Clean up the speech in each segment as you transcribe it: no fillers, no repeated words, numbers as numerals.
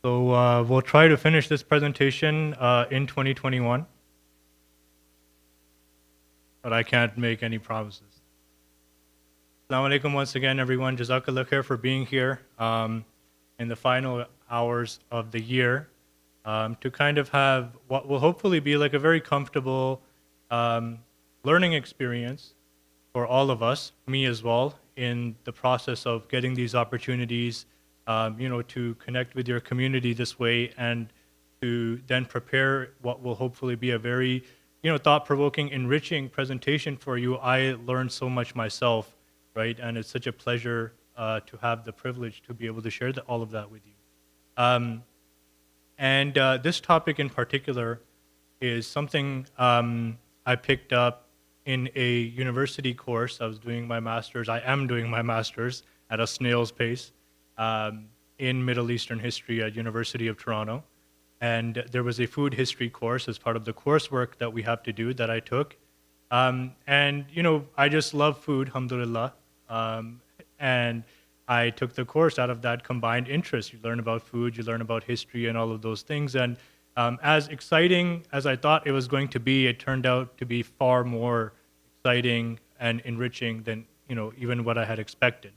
So we'll try to finish this presentation in 2021, but I can't make any promises. Assalamu alaikum once again, everyone. Jazakallah khair for being here in the final hours of the year to kind of have what will hopefully be like a very comfortable learning experience for all of us, me as well, in the process of getting these opportunities, to connect with your community this way and to then prepare what will hopefully be a very, thought-provoking, enriching presentation for you. I learned so much myself, right? And it's such a pleasure to have the privilege to be able to share all of that with you. And this topic in particular is something I picked up in a university course. I was doing my master's. I am doing my master's at a snail's pace in Middle Eastern history at University of Toronto. And there was a food history course as part of the coursework that we have to do that I took. I just love food, alhamdulillah. And I took the course out of that combined interest. You learn about food, you learn about history and all of those things. And as exciting as I thought it was going to be, it turned out to be far more exciting and enriching than, even what I had expected.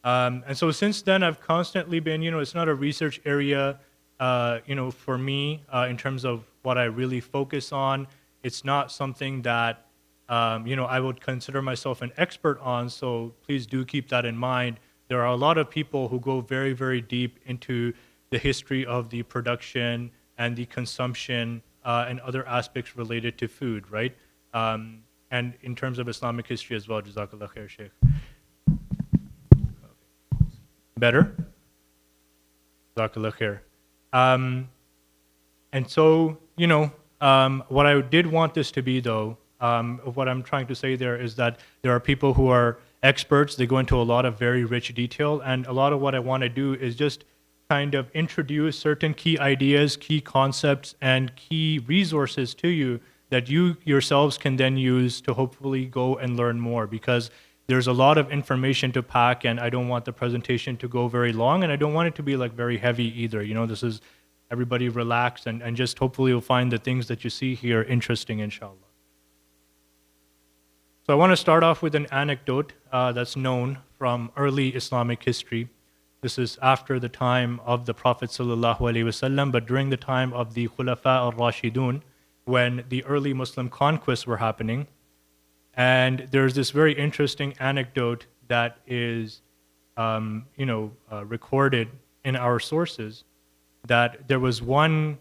And so since then, I've constantly been, it's not a research area, for me in terms of what I really focus on. It's not something that, I would consider myself an expert on. So please do keep that in mind. There are a lot of people who go very, very deep into the history of the production and the consumption and other aspects related to food, right? And in terms of Islamic history as well. Jazakallah khair, Sheikh. Better? Jazakallah khair. And so, what I did want this to be, though, what I'm trying to say there is that there are people who are experts. They go into a lot of very rich detail. And a lot of what I want to do is just kind of introduce certain key ideas, key concepts, and key resources to you that you yourselves can then use to hopefully go and learn more, because there's a lot of information to pack, and I don't want the presentation to go very long, and I don't want it to be like very heavy either. This is everybody relax and just hopefully you'll find the things that you see here interesting, inshallah. So I want to start off with an anecdote that's known from early Islamic history. This is after the time of the Prophet Sallallahu Alaihi Wasallam, but during the time of the Khulafa al-Rashidun, when the early Muslim conquests were happening. And there's this very interesting anecdote that is, recorded in our sources, that there was one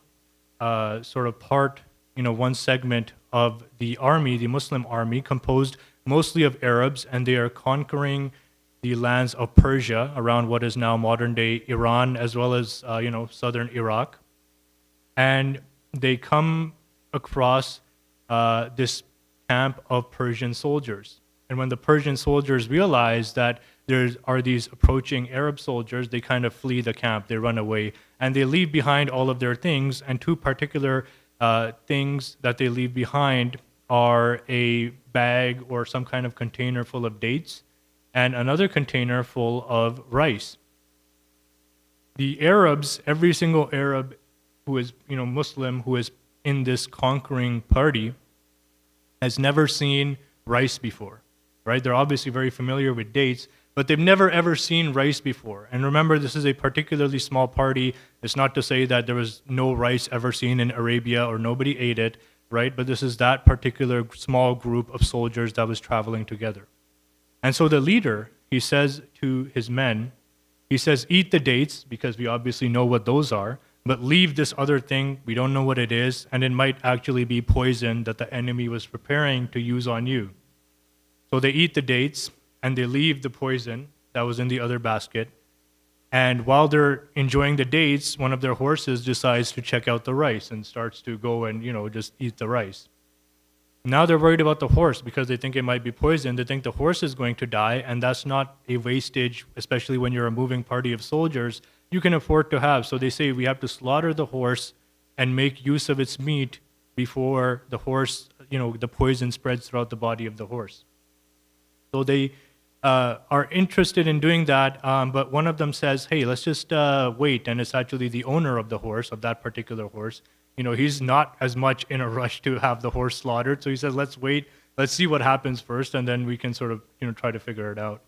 sort of part, one segment of the army, the Muslim army, composed mostly of Arabs, and they are conquering the lands of Persia around what is now modern-day Iran, as well as, southern Iraq. And they come across this camp of Persian soldiers. And when the Persian soldiers realize that there are these approaching Arab soldiers, they kind of flee the camp, they run away, and they leave behind all of their things. And two particular things that they leave behind are a bag or some kind of container full of dates, and another container full of rice. The Arabs, every single Arab who is, Muslim, who is in this conquering party, has never seen rice before, right? They're obviously very familiar with dates, but they've never ever seen rice before. And remember, this is a particularly small party. It's not to say that there was no rice ever seen in Arabia or nobody ate it, right? But this is that particular small group of soldiers that was traveling together. And so the leader, he says to his men, he says, eat the dates, because we obviously know what those are, but leave this other thing, we don't know what it is, and it might actually be poison that the enemy was preparing to use on you. So they eat the dates, and they leave the poison that was in the other basket. And while they're enjoying the dates, one of their horses decides to check out the rice and starts to go and, just eat the rice. Now they're worried about the horse because they think it might be poison. They think the horse is going to die, and that's not a wastage, especially when you're a moving party of soldiers, you can afford to have. So they say we have to slaughter the horse and make use of its meat before the horse, the poison spreads throughout the body of the horse. So they are interested in doing that, but one of them says, "Hey, let's just wait." And it's actually the owner of the horse, of that particular horse. He's not as much in a rush to have the horse slaughtered, so he says, "Let's wait. Let's see what happens first, and then we can sort of try to figure it out."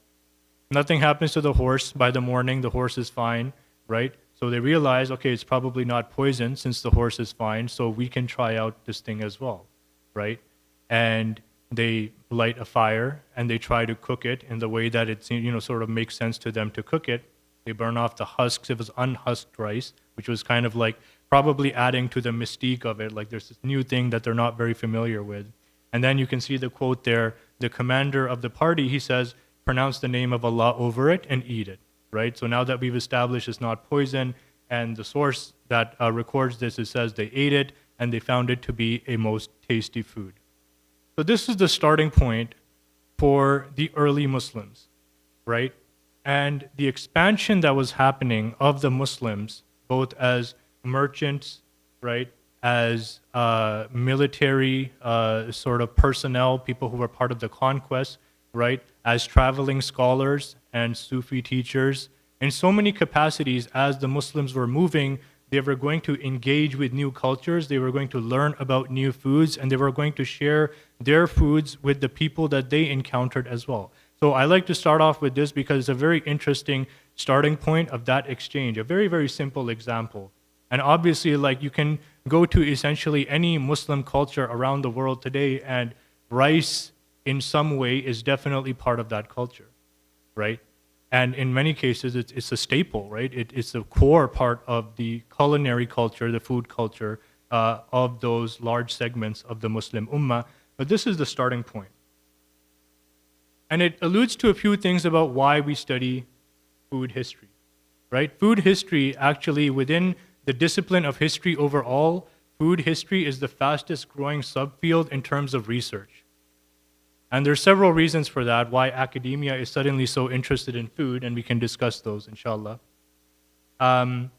Nothing happens to the horse. By the morning, the horse is fine, right? So they realize, okay, it's probably not poison since the horse is fine, so we can try out this thing as well, right? And they light a fire and they try to cook it in the way that it sort of makes sense to them to cook it. They burn off the husks. It was unhusked rice, which was kind of like probably adding to the mystique of it. Like there's this new thing that they're not very familiar with. And then you can see the quote there. The commander of the party, he says, pronounce the name of Allah over it and eat it, right? So now that we've established it's not poison, and the source that records this, it says they ate it and they found it to be a most tasty food. So this is the starting point for the early Muslims, right? And the expansion that was happening of the Muslims, both as merchants, right, as military sort of personnel, people who were part of the conquest, right, as traveling scholars and Sufi teachers, in so many capacities as the Muslims were moving, they were going to engage with new cultures, they were going to learn about new foods, and they were going to share their foods with the people that they encountered as well. So I like to start off with this because it's a very interesting starting point of that exchange, a very, very simple example. And obviously, like, you can go to essentially any Muslim culture around the world today, and rice in some way is definitely part of that culture, right? And in many cases, it's a staple, right? It's a core part of the culinary culture, the food culture of those large segments of the Muslim Ummah. But this is the starting point. And it alludes to a few things about why we study food history, right? Food history, actually, within the discipline of history overall, food history is the fastest growing subfield in terms of research. And there's several reasons for that, why academia is suddenly so interested in food, and we can discuss those, inshallah. But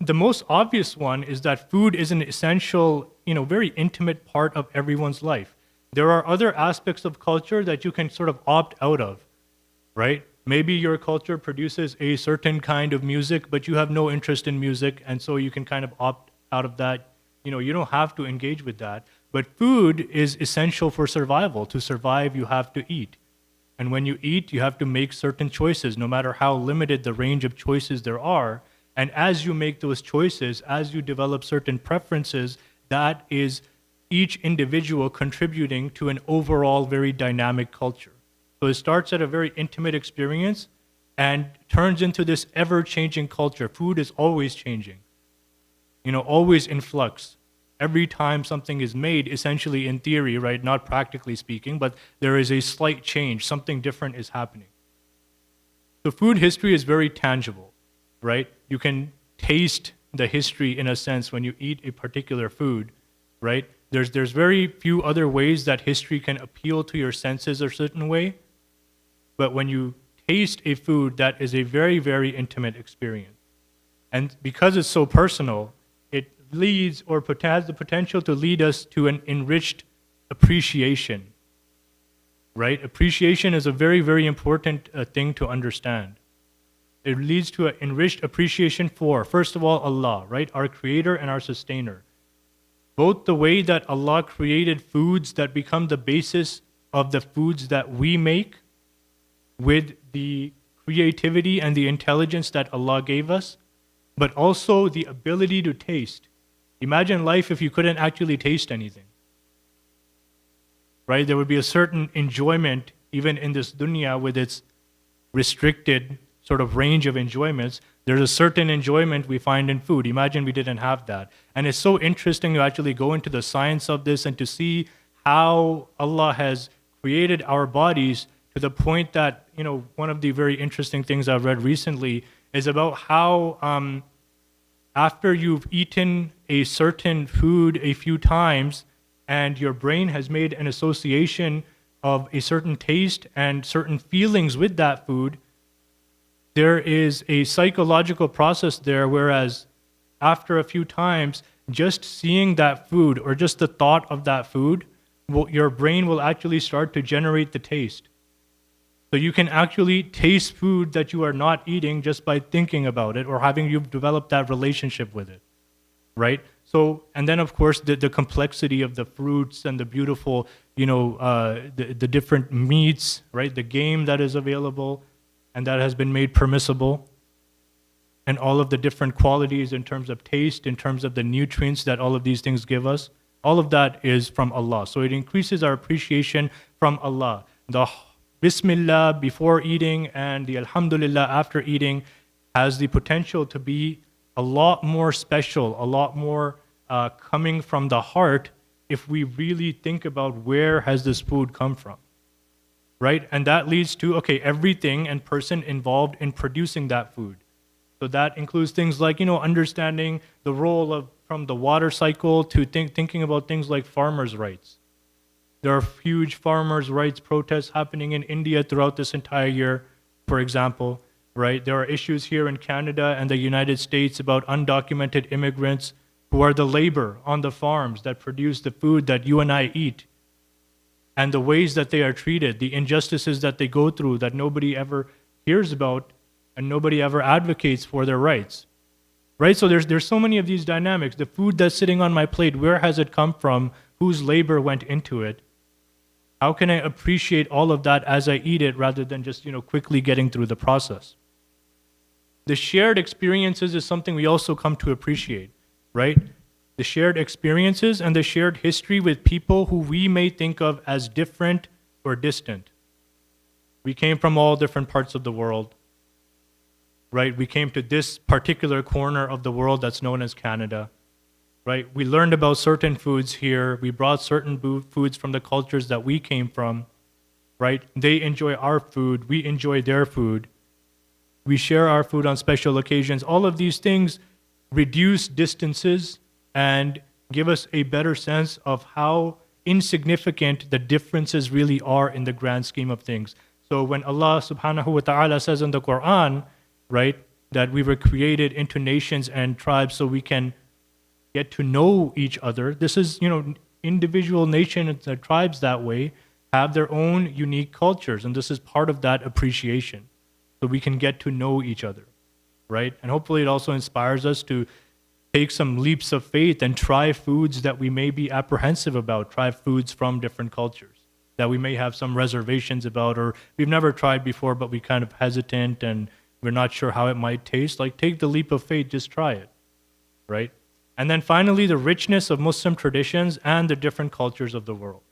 the most obvious one is that food is an essential, very intimate part of everyone's life. There are other aspects of culture that you can sort of opt out of, right? Maybe your culture produces a certain kind of music, but you have no interest in music, and so you can kind of opt out of that. You don't have to engage with that. But food is essential for survival. To survive, you have to eat. And when you eat, you have to make certain choices, no matter how limited the range of choices there are. And as you make those choices, as you develop certain preferences, that is each individual contributing to an overall very dynamic culture. So it starts at a very intimate experience and turns into this ever-changing culture. Food is always changing, always in flux. Every time something is made, essentially in theory, right, not practically speaking, but there is a slight change, something different is happening. So food history is very tangible, right? You can taste the history in a sense when you eat a particular food, right? There's very few other ways that history can appeal to your senses a certain way, but when you taste a food, that is a very, very intimate experience. And because it's so personal, it leads or has the potential to lead us to an enriched appreciation, right? Appreciation is a very, very important thing to understand. It leads to an enriched appreciation for, first of all, Allah, right? Our creator and our sustainer. Both the way that Allah created foods that become the basis of the foods that we make, with the creativity and the intelligence that Allah gave us, but also the ability to taste. Imagine life if you couldn't actually taste anything, right? There would be a certain enjoyment, even in this dunya with its restricted sort of range of enjoyments. There's a certain enjoyment we find in food. Imagine we didn't have that. And it's so interesting to actually go into the science of this and to see how Allah has created our bodies to the point that, one of the very interesting things I've read recently is about how after you've eaten a certain food a few times and your brain has made an association of a certain taste and certain feelings with that food, there is a psychological process there, whereas after a few times, just seeing that food or just the thought of that food, your brain will actually start to generate the taste. So you can actually taste food that you are not eating just by thinking about it or having you develop that relationship with it, right? So, and then of course the complexity of the fruits and the beautiful, the different meats, right? The game that is available and that has been made permissible, and all of the different qualities in terms of taste, in terms of the nutrients that all of these things give us. All of that is from Allah. So it increases our appreciation from Allah. The Bismillah before eating and the Alhamdulillah after eating has the potential to be a lot more special, a lot more coming from the heart if we really think about where has this food come from, right? And that leads to, everything and person involved in producing that food. So that includes things like, understanding the role of from the water cycle to thinking about things like farmers' rights. There are huge farmers' rights protests happening in India throughout this entire year, for example, right? There are issues here in Canada and the United States about undocumented immigrants who are the labor on the farms that produce the food that you and I eat, and the ways that they are treated, the injustices that they go through that nobody ever hears about and nobody ever advocates for their rights, right? So there's so many of these dynamics. The food that's sitting on my plate, where has it come from? Whose labor went into it? How can I appreciate all of that as I eat it rather than just, quickly getting through the process? The shared experiences is something we also come to appreciate, right? The shared experiences and the shared history with people who we may think of as different or distant. We came from all different parts of the world, right? We came to this particular corner of the world that's known as Canada, right? We learned about certain foods here. We brought certain foods from the cultures that we came from, right? They enjoy our food. We enjoy their food. We share our food on special occasions. All of these things reduce distances and give us a better sense of how insignificant the differences really are in the grand scheme of things. So when Allah subhanahu wa ta'ala says in the Quran, right, that we were created into nations and tribes so we can get to know each other. This is, individual nations and tribes that way have their own unique cultures, and this is part of that appreciation. So we can get to know each other, right? And hopefully it also inspires us to take some leaps of faith and try foods that we may be apprehensive about, try foods from different cultures that we may have some reservations about, or we've never tried before, but we kind of hesitant and we're not sure how it might taste. Like, take the leap of faith, just try it, right? And then finally, the richness of Muslim traditions and the different cultures of the world,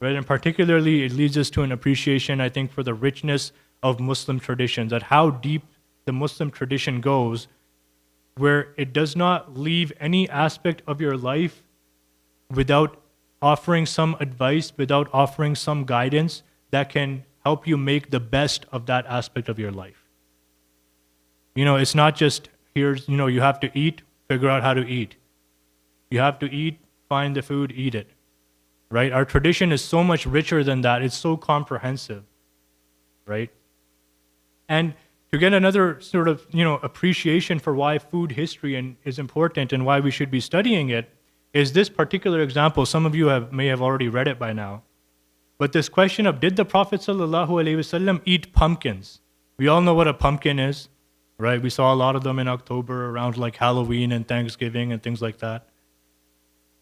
right? And particularly, it leads us to an appreciation, I think, for the richness of Muslim traditions, at how deep the Muslim tradition goes, where it does not leave any aspect of your life without offering some advice, without offering some guidance that can help you make the best of that aspect of your life. It's not just, here's, you have to eat, figure out how to eat. You have to eat, find the food, eat it, right? Our tradition is so much richer than that. It's so comprehensive, right? And to get another sort of, appreciation for why food history is important and why we should be studying it is this particular example. Some of you may have already read it by now. But this question of, did the Prophet ﷺ eat pumpkins? We all know what a pumpkin is, right? We saw a lot of them in October around like Halloween and Thanksgiving and things like that.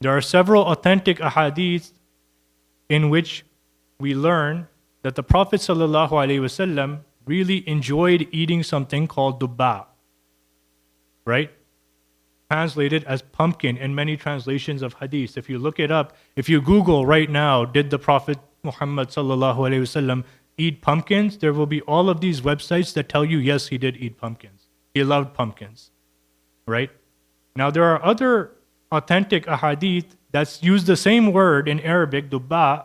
There are several authentic ahadith in which we learn that the Prophet ﷺ really enjoyed eating something called dubba, right? Translated as pumpkin in many translations of hadith. If you look it up, if you Google right now, did the Prophet Muhammad ﷺ eat pumpkins? There will be all of these websites that tell you, yes, he did eat pumpkins. He loved pumpkins, right? Now, there are other authentic ahadith that use the same word in Arabic, dubba,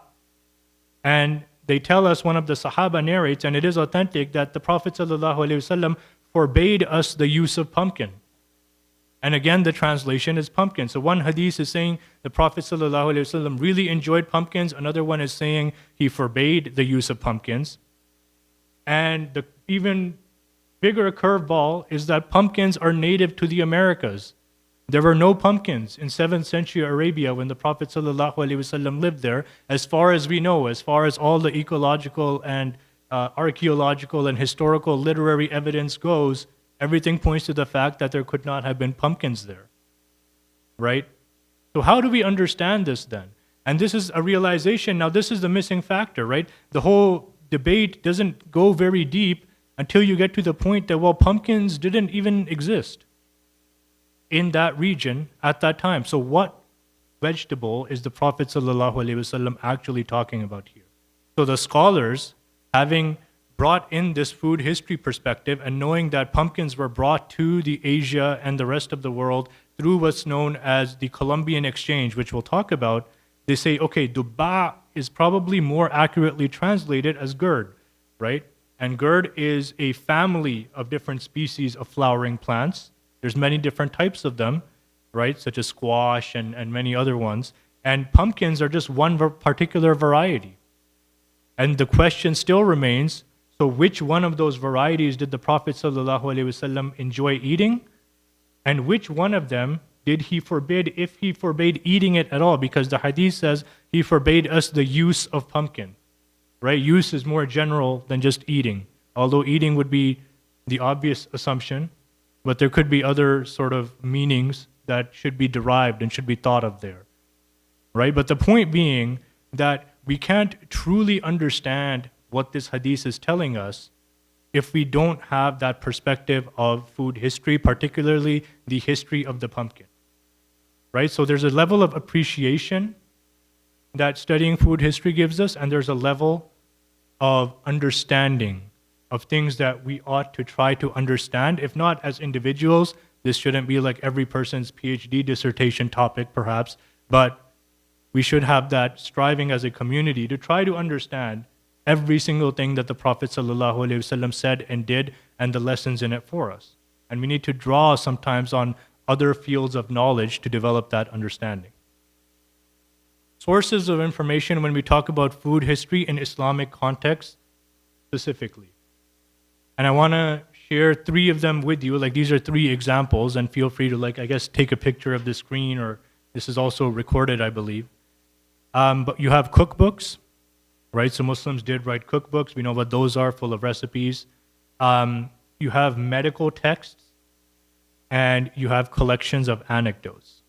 and they tell us, one of the Sahaba narrates, and it is authentic, that the Prophet ﷺ forbade us the use of pumpkin. And again, the translation is pumpkin. So one hadith is saying the Prophet ﷺ really enjoyed pumpkins. Another one is saying he forbade the use of pumpkins. And the even bigger curveball is that pumpkins are native to the Americas. There were no pumpkins in 7th century Arabia when the Prophet ﷺ lived there, as far as we know, as far as all the ecological and archaeological and historical literary evidence goes, everything points to the fact that there could not have been pumpkins there, right? So how do we understand this then? And this is a realization. Now, this is the missing factor, right? The whole debate doesn't go very deep until you get to the point that, well, pumpkins didn't even exist in that region at that time. So what vegetable is the Prophet ﷺ actually talking about here? So the scholars, having brought in this food history perspective and knowing that pumpkins were brought to the Asia and the rest of the world through what's known as the Colombian Exchange, which we'll talk about, they say, okay, duba is probably more accurately translated as gourd, right? And gourd is a family of different species of flowering plants. There's many different types of them, right? Such as squash and many other ones. And pumpkins are just one particular variety. And the question still remains, so which one of those varieties did the Prophet ﷺ enjoy eating? And which one of them did he forbid, if he forbade eating it at all? Because the hadith says he forbade us the use of pumpkin, right? Use is more general than just eating. Although eating would be the obvious assumption, but there could be other sort of meanings that should be derived and should be thought of there, right? But the point being that we can't truly understand what this hadith is telling us if we don't have that perspective of food history, particularly the history of the pumpkin, right? So there's a level of appreciation that studying food history gives us, and there's a level of understanding of things that we ought to try to understand. If not as individuals, this shouldn't be like every person's PhD dissertation topic perhaps, but we should have that striving as a community to try to understand every single thing that the Prophet ﷺ said and did and the lessons in it for us. And we need to draw sometimes on other fields of knowledge to develop that understanding. Sources of information when we talk about food history in Islamic context specifically. And I want to share 3 of them with you. Like, these are 3 examples, and feel free to, like, I guess, take a picture of the screen, or this is also recorded, I believe. But you have cookbooks, right? So Muslims did write cookbooks. We know what those are, full of recipes. You have medical texts, and you have collections of anecdotes,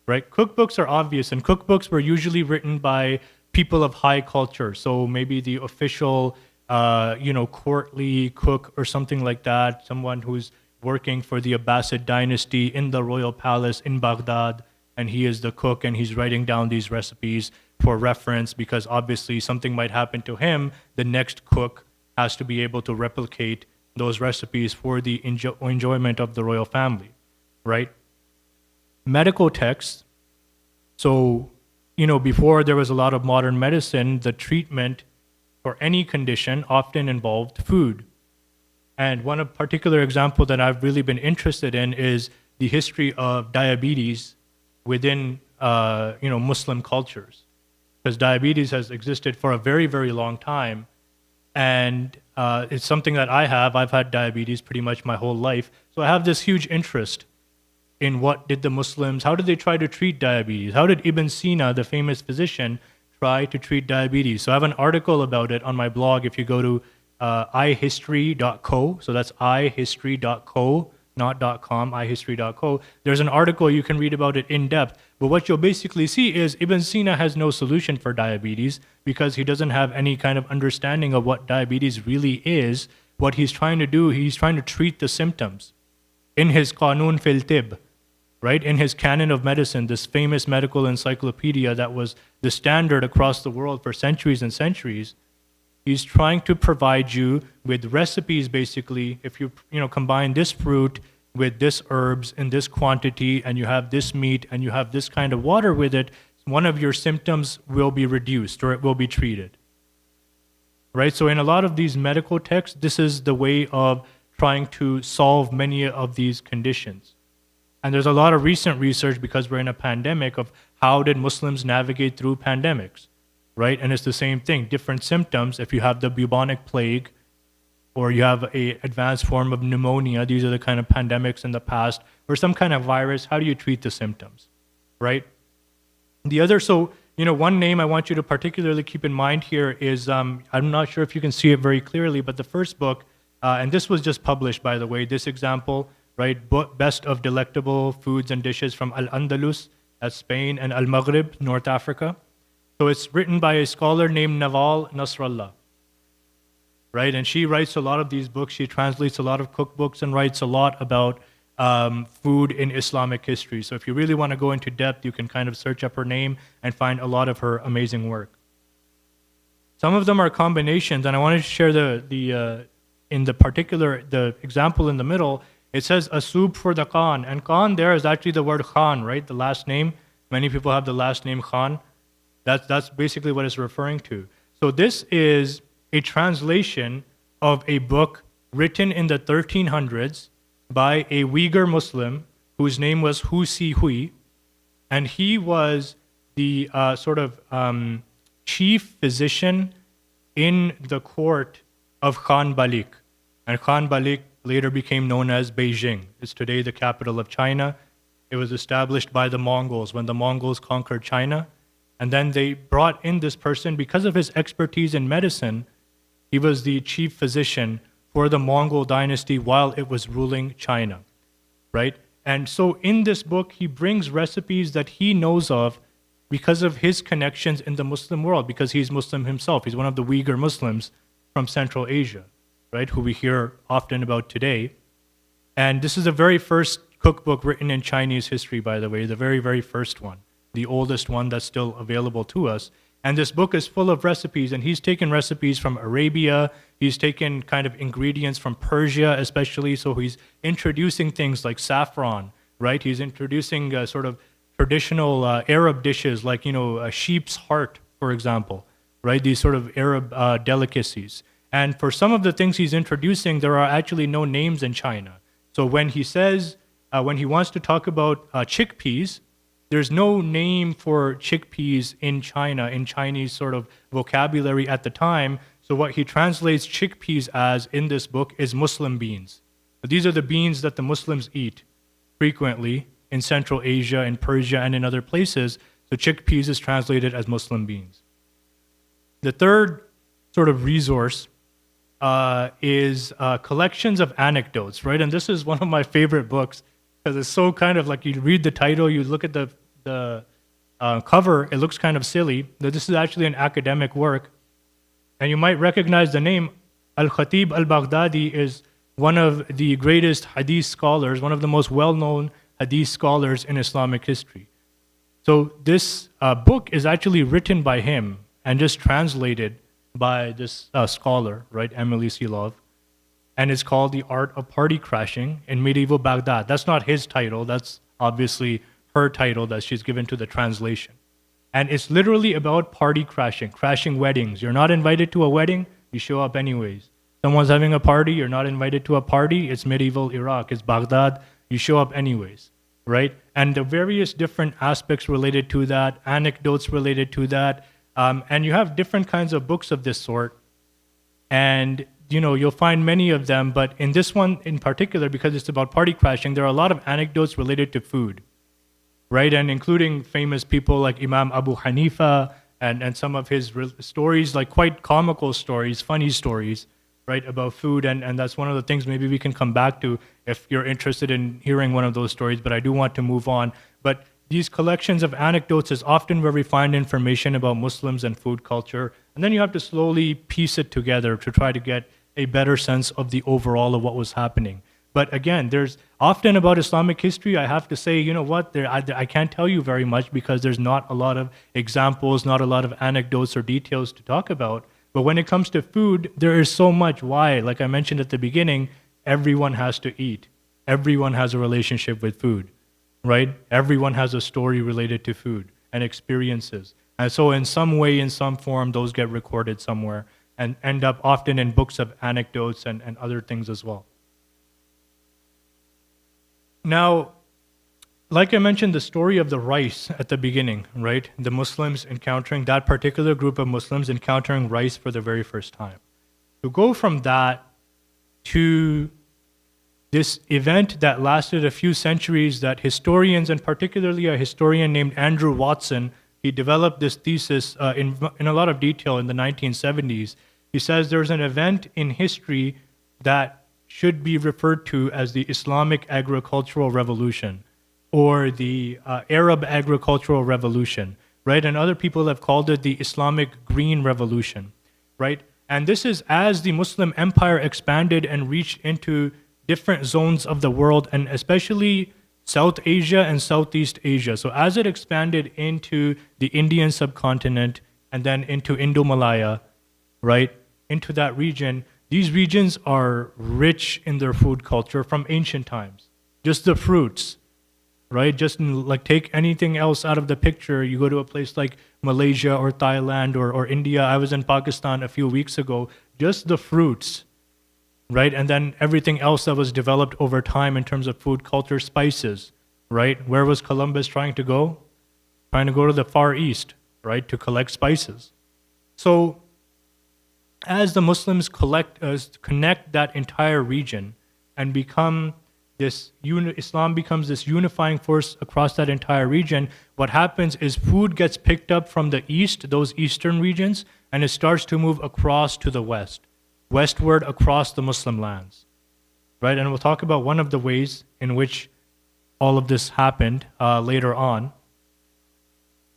right? Cookbooks are obvious, and cookbooks were usually written by people of high culture. So maybe the official, courtly cook or something like that, someone who's working for the Abbasid dynasty in the royal palace in Baghdad, and he is the cook, and he's writing down these recipes for reference, because obviously something might happen to him. The next cook has to be able to replicate those recipes for the enjoyment of the royal family, right? Medical texts. So, before there was a lot of modern medicine, the treatment for any condition often involved food. And one particular example that I've really been interested in is the history of diabetes within, Muslim cultures. Because diabetes has existed for a very, very long time. And it's something that I've had diabetes pretty much my whole life. So I have this huge interest in how did they try to treat diabetes? How did Ibn Sina, the famous physician, try to treat diabetes? So I have an article about it on my blog. If you go to ihistory.co, so that's ihistory.co, not .com, ihistory.co, there's an article you can read about it in depth. But what you'll basically see is Ibn Sina has no solution for diabetes because he doesn't have any kind of understanding of what diabetes really is. What he's trying to do, he's trying to treat the symptoms. In his Qanun fil Tib, right, in his Canon of Medicine, this famous medical encyclopedia that was the standard across the world for centuries and centuries, he's trying to provide you with recipes, basically. If you combine this fruit with this herbs in this quantity, and you have this meat, and you have this kind of water with it, one of your symptoms will be reduced, or it will be treated. Right? So in a lot of these medical texts, this is the way of trying to solve many of these conditions. And there's a lot of recent research, because we're in a pandemic, of how did Muslims navigate through pandemics, right? And it's the same thing, different symptoms. If you have the bubonic plague, or you have an advanced form of pneumonia, these are the kind of pandemics in the past, or some kind of virus, how do you treat the symptoms, right? So, one name I want you to particularly keep in mind here is, I'm not sure if you can see it very clearly, but the first book, and this was just published, by the way, this example, right? Best of Delectable Foods and Dishes from Al-Andalus, that's Spain, and Al-Maghrib, North Africa. So it's written by a scholar named Naval Nasrallah, right? And she writes a lot of these books. She translates a lot of cookbooks and writes a lot about food in Islamic history. So if you really want to go into depth, you can kind of search up her name and find a lot of her amazing work. Some of them are combinations, and I wanted to share the example in the middle. It says a soup for the Khan, and Khan there is actually the word Khan, right? The last name. Many people have the last name Khan. That's basically what it's referring to. So this is a translation of a book written in the 1300s by a Uyghur Muslim whose name was Hu Si Hui, and he was the chief physician in the court of Khan Balik. And Khan Balik later became known as Beijing. It's today the capital of China. It was established by the Mongols when the Mongols conquered China. And then they brought in this person because of his expertise in medicine. He was the chief physician for the Mongol dynasty while it was ruling China, right? And so in this book, he brings recipes that he knows of because of his connections in the Muslim world, because he's Muslim himself. He's one of the Uyghur Muslims from Central Asia, right, who we hear often about today. And this is the very first cookbook written in Chinese history, by the way, the very, very first one, the oldest one that's still available to us. And this book is full of recipes, and he's taken recipes from Arabia. He's taken kind of ingredients from Persia, especially. So he's introducing things like saffron, right? He's introducing sort of traditional Arab dishes like, a sheep's heart, for example, right? These sort of Arab delicacies. And for some of the things he's introducing, there are actually no names in China. So when he says, when he wants to talk about chickpeas, there's no name for chickpeas in China, in Chinese sort of vocabulary at the time. So what he translates chickpeas as in this book is Muslim beans. But these are the beans that the Muslims eat frequently in Central Asia, in Persia, and in other places. So chickpeas is translated as Muslim beans. The third sort of resource is collections of anecdotes, right? And this is one of my favorite books because it's so kind of like you read the title, you look at the cover, it looks kind of silly. That this is actually an academic work. And you might recognize the name. Al-Khatib al-Baghdadi is one of the greatest hadith scholars, one of the most well-known hadith scholars in Islamic history. So this book is actually written by him and just translated by this scholar, right, Emily Silov. And it's called The Art of Party Crashing in Medieval Baghdad. That's not his title. That's obviously her title that she's given to the translation. And it's literally about party crashing weddings. You're not invited to a wedding, you show up anyways. Someone's having a party, you're not invited to a party, it's medieval Iraq, it's Baghdad, you show up anyways, right? And the various different aspects related to that, anecdotes related to that, and you have different kinds of books of this sort. And you'll find many of them, but in this one in particular, because it's about party crashing, there are a lot of anecdotes related to food, right? And including famous people like Imam Abu Hanifa and some of his stories, like quite comical stories, funny stories, right, about food. And that's one of the things maybe we can come back to if you're interested in hearing one of those stories, but I do want to move on. But these collections of anecdotes is often where we find information about Muslims and food culture. And then you have to slowly piece it together to try to get a better sense of the overall of what was happening. But again, there's often about Islamic history, I have to say, I can't tell you very much because there's not a lot of examples, not a lot of anecdotes or details to talk about. But when it comes to food, there is so much. Why? Like I mentioned at the beginning, everyone has to eat. Everyone has a relationship with food, right? Everyone has a story related to food and experiences. And so in some way, in some form, those get recorded somewhere and end up often in books of anecdotes and other things as well. Now, like I mentioned, the story of the rice at the beginning, right? The Muslims encountering, that particular group of Muslims encountering rice for the very first time. To go from that to this event that lasted a few centuries that historians, and particularly a historian named Andrew Watson, he developed this thesis in a lot of detail in the 1970s. He says there's an event in history that should be referred to as the Islamic Agricultural Revolution or the Arab Agricultural Revolution, right? And other people have called it the Islamic Green Revolution, right? And this is as the Muslim empire expanded and reached into different zones of the world, and especially South Asia and Southeast Asia. So as it expanded into the Indian subcontinent and then into Indo-Malaya, right, into that region, these regions are rich in their food culture from ancient times. Just the fruits, right? Just like take anything else out of the picture. You go to a place like Malaysia or Thailand or India. I was in Pakistan a few weeks ago. Just the fruits, right? And then everything else that was developed over time in terms of food culture, spices, right? Where was Columbus trying to go? Trying to go to the Far East, right? To collect spices. So as the Muslims connect that entire region and become this, Islam becomes this unifying force across that entire region, what happens is food gets picked up from the east, those eastern regions, and it starts to move across to the west, westward across the Muslim lands, right? And we'll talk about one of the ways in which all of this happened later on.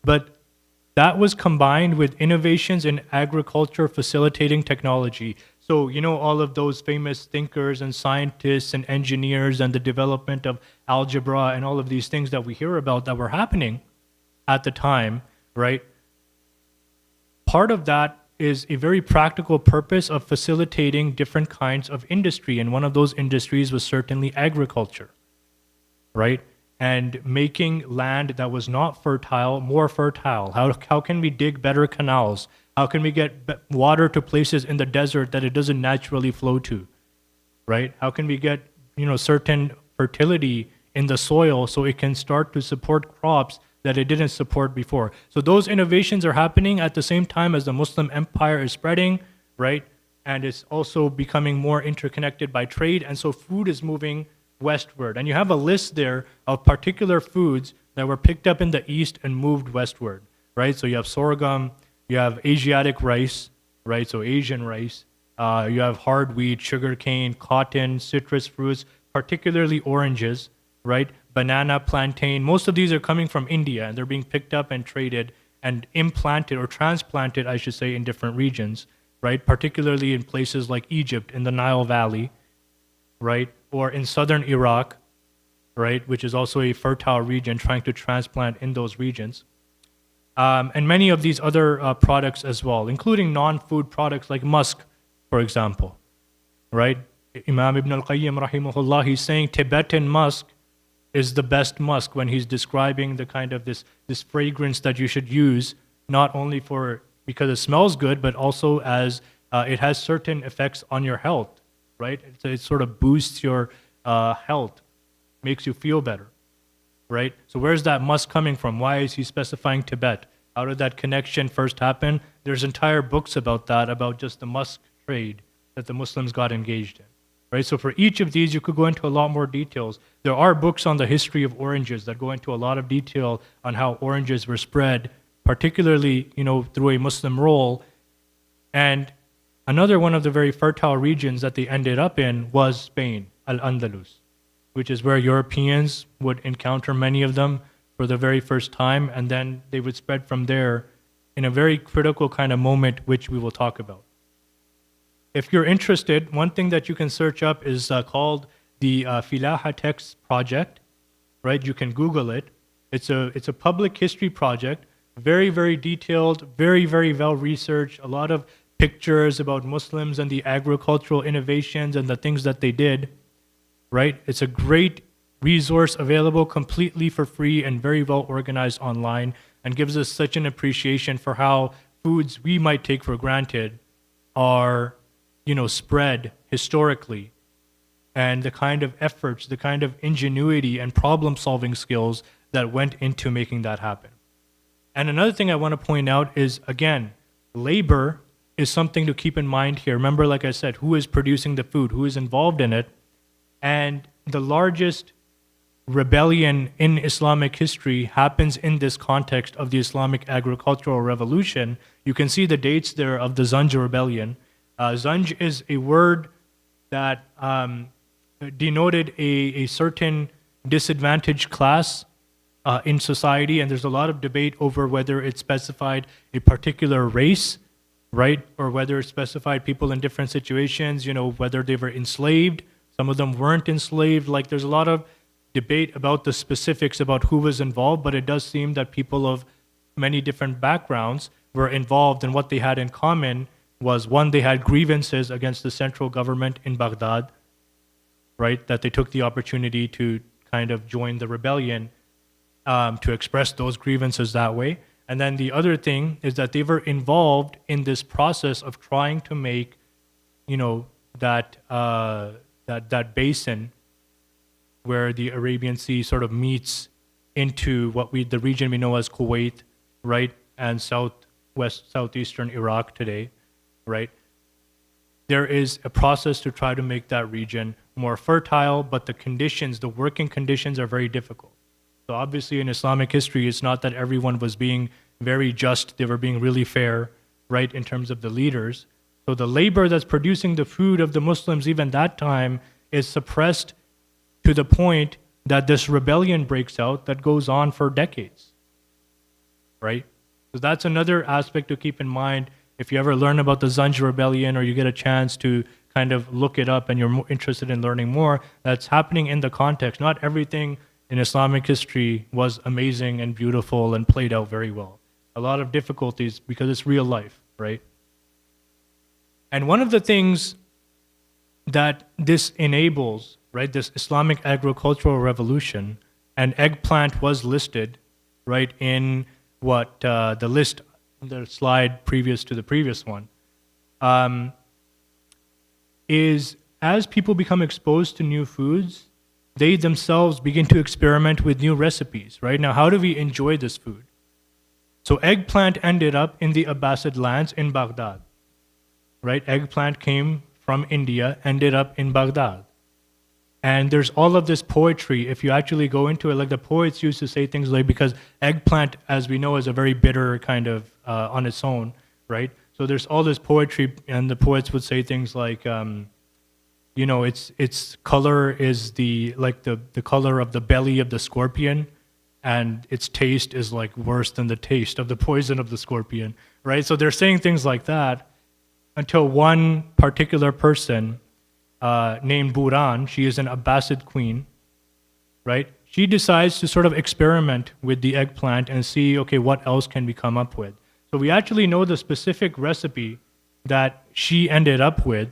But that was combined with innovations in agriculture facilitating technology. So, you know, all of those famous thinkers and scientists and engineers and the development of algebra and all of these things that we hear about that were happening at the time, right? Part of that is a very practical purpose of facilitating different kinds of industry. And one of those industries was certainly agriculture, right? And making land that was not fertile more fertile. How can we dig better canals? How can we get water to places in the desert that it doesn't naturally flow to, right? How can we get, you know, certain fertility in the soil so it can start to support crops that it didn't support before? So those innovations are happening at the same time as the Muslim empire is spreading, right? And it's also becoming more interconnected by trade, and so food is moving westward. And you have a list there of particular foods that were picked up in the east and moved westward, right? So you have sorghum, you have Asiatic rice, right? So Asian rice. You have hard wheat, sugarcane, cotton, citrus fruits, particularly oranges, right? Banana, plantain. Most of these are coming from India, and they're being picked up and traded and implanted or transplanted, I should say, in different regions, right? Particularly in places like Egypt, in the Nile Valley, right? Or in southern Iraq, right? Which is also a fertile region, trying to transplant in those regions. And many of these other products as well, including non-food products like musk, for example, right? Imam Ibn al-Qayyim, rahimahullah, he's saying Tibetan musk is the best musk when he's describing the kind of this fragrance that you should use, not only because it smells good, but also as it has certain effects on your health, right? It sort of boosts your health, makes you feel better, right? So where's that musk coming from? Why is he specifying Tibet? How did that connection first happen? There's entire books about that, about just the musk trade that the Muslims got engaged in, right? So for each of these, you could go into a lot more details. There are books on the history of oranges that go into a lot of detail on how oranges were spread, particularly, you know, through a Muslim role. And another one of the very fertile regions that they ended up in was Spain, Al-Andalus, which is where Europeans would encounter many of them for the very first time, and then they would spread from there in a very critical kind of moment, which we will talk about. If you're interested, one thing that you can search up is called the Philaja Text Project, right? You can Google it. It's a public history project, very, very detailed, very, very well researched, a lot of pictures about Muslims and the agricultural innovations and the things that they did, right? It's a great resource available completely for free and very well organized online, and gives us such an appreciation for how foods we might take for granted are, you know, spread historically, and the kind of efforts, the kind of ingenuity and problem-solving skills that went into making that happen. And another thing I want to point out is, again, labor is something to keep in mind here. Remember, like I said, who is producing the food, who is involved in it, and the largest rebellion in Islamic history happens in this context of the Islamic agricultural revolution. You can see the dates there of the Zanja Rebellion. Zanj is a word that denoted a certain disadvantaged class in society, and there's a lot of debate over whether it specified a particular race, right, or whether it specified people in different situations, whether they were enslaved. Some of them weren't enslaved. Like, there's a lot of debate about the specifics about who was involved, but it does seem that people of many different backgrounds were involved, and what they had in common was, one, they had grievances against the central government in Baghdad, right, that they took the opportunity to kind of join the rebellion to express those grievances that way. And then the other thing is that they were involved in this process of trying to make, that basin where the Arabian Sea sort of meets into the region we know as Kuwait, right, and southeastern Iraq today, right? There is a process to try to make that region more fertile, but the working conditions are very difficult. So obviously in Islamic history, it's not that everyone was being very just, they were being really fair, right, in terms of the leaders. So the labor that's producing the food of the Muslims even that time is suppressed to the point that this rebellion breaks out that goes on for decades, right? So that's another aspect to keep in mind. If you ever learn about the Zanja Rebellion, or you get a chance to kind of look it up and you're more interested in learning more, that's happening in the context. Not everything in Islamic history was amazing and beautiful and played out very well. A lot of difficulties because it's real life, right? And one of the things that this enables, right, this Islamic agricultural revolution, and eggplant was listed, right, in the list, the slide previous to the previous one, is as people become exposed to new foods, they themselves begin to experiment with new recipes, right? Now, how do we enjoy this food? So eggplant ended up in the Abbasid lands in Baghdad, right? Eggplant came from India, ended up in Baghdad. And there's all of this poetry. If you actually go into it, like the poets used to say things like, because eggplant, as we know, is a very bitter kind of on its own, right? So there's all this poetry, and the poets would say things like, its color is the color of the belly of the scorpion, and its taste is like worse than the taste of the poison of the scorpion, right? So they're saying things like that until one particular person named Buran, she is an Abbasid queen, right? She decides to sort of experiment with the eggplant and see, okay, what else can we come up with? So we actually know the specific recipe that she ended up with,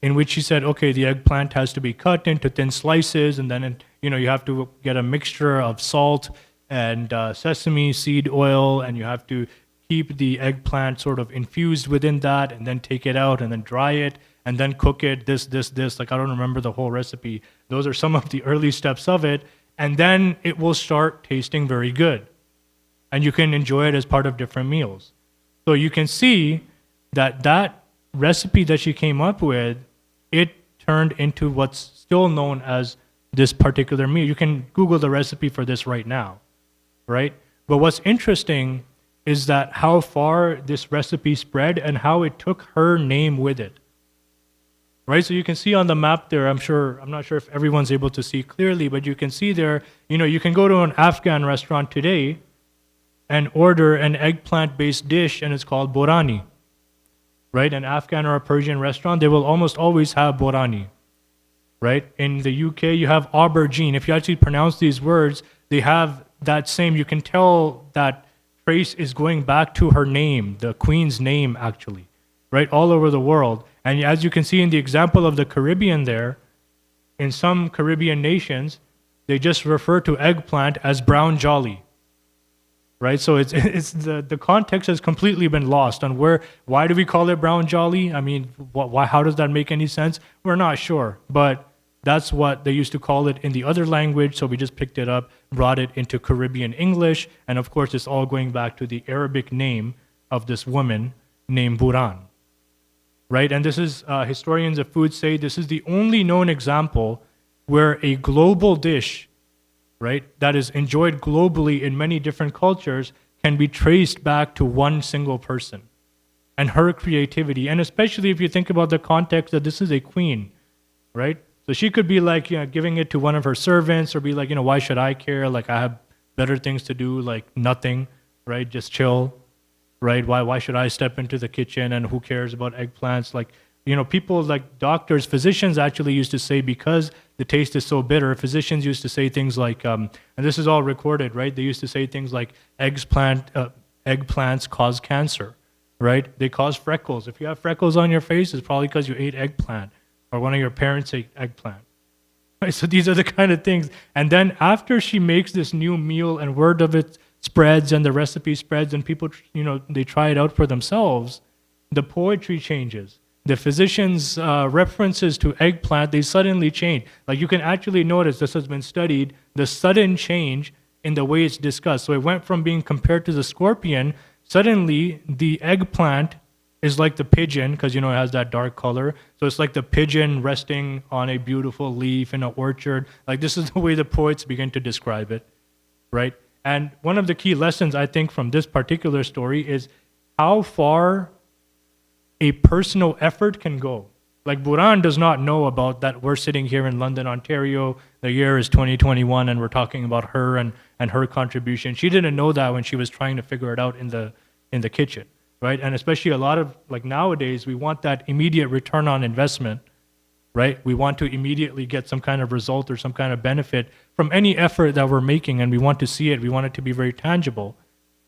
in which she said, okay, the eggplant has to be cut into thin slices, and then you have to get a mixture of salt and sesame seed oil, and you have to keep the eggplant sort of infused within that, and then take it out and then dry it and then cook it, this. Like, I don't remember the whole recipe. Those are some of the early steps of it. And then it will start tasting very good. And you can enjoy it as part of different meals. So you can see that recipe that she came up with, it turned into what's still known as this particular meal. You can Google the recipe for this right now, right? But what's interesting is that how far this recipe spread and how it took her name with it. Right, so you can see on the map there, I'm not sure if everyone's able to see clearly, but you can see there, you can go to an Afghan restaurant today and order an eggplant-based dish, and it's called borani. Right, an Afghan or a Persian restaurant, they will almost always have borani. Right, in the UK, you have aubergine. If you actually pronounce these words, they have that same, you can tell that trace is going back to her name, the queen's name actually, right, all over the world. And as you can see in the example of the Caribbean there, in some Caribbean nations, they just refer to eggplant as brown jolly, right? So it's the context has completely been lost on why do we call it brown jolly? I mean, how does that make any sense? We're not sure, but that's what they used to call it in the other language, so we just picked it up, brought it into Caribbean English, and of course it's all going back to the Arabic name of this woman named Buran. Right, and this is, historians of food say, this is the only known example where a global dish right, that is enjoyed globally in many different cultures can be traced back to one single person and her creativity. And especially if you think about the context that this is a queen, right? So she could be like, giving it to one of her servants, or be like, why should I care? Like, I have better things to do, like nothing, right? Just chill, right? Why should I step into the kitchen, and who cares about eggplants? Like, people like doctors, physicians actually used to say, because the taste is so bitter, physicians used to say things like, and this is all recorded, right? They used to say things like eggplants cause cancer, right? They cause freckles. If you have freckles on your face, it's probably because you ate eggplant, or one of your parents ate eggplant. Right? So these are the kind of things. And then after she makes this new meal and word of it spreads and the recipe spreads and people, they try it out for themselves, the poetry changes. The physicians' references to eggplant, they suddenly change. Like, you can actually notice, this has been studied, the sudden change in the way it's discussed. So it went from being compared to the scorpion, suddenly the eggplant is like the pigeon, because it has that dark color. So it's like the pigeon resting on a beautiful leaf in an orchard. Like, this is the way the poets begin to describe it, right? And one of the key lessons, I think, from this particular story is how far a personal effort can go. Like, Buran does not know about that we're sitting here in London, Ontario, the year is 2021, and we're talking about her and her contribution. She didn't know that when she was trying to figure it out in the kitchen, right? And especially a lot of, like, nowadays, we want that immediate return on investment, right? We want to immediately get some kind of result or some kind of benefit from any effort that we're making, and we want to see it. We want it to be very tangible.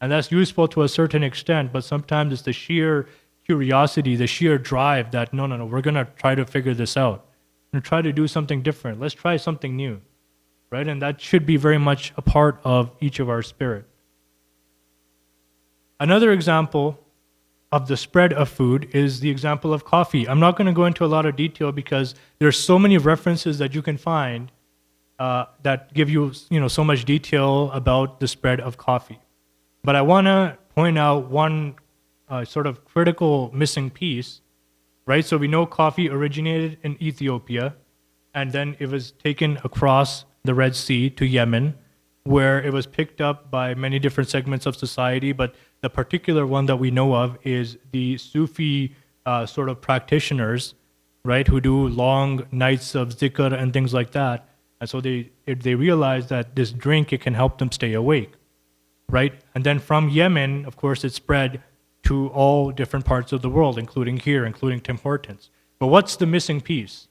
And that's useful to a certain extent, but sometimes it's the sheer curiosity, the sheer drive that, no, we're going to try to figure this out and try to do something different. Let's try something new, right? And that should be very much a part of each of our spirit. Another example of the spread of food is the example of coffee. I'm not going to go into a lot of detail because there's so many references that you can find that give you, so much detail about the spread of coffee. But I want to point out one sort of critical missing piece, right? So we know coffee originated in Ethiopia, and then it was taken across the Red Sea to Yemen, where it was picked up by many different segments of society, but the particular one that we know of is the Sufi sort of practitioners, right, who do long nights of zikr and things like that. And so they realize that this drink, it can help them stay awake, right? And then from Yemen, of course, it spread to all different parts of the world, including here, including Tim Hortons. But what's the missing piece,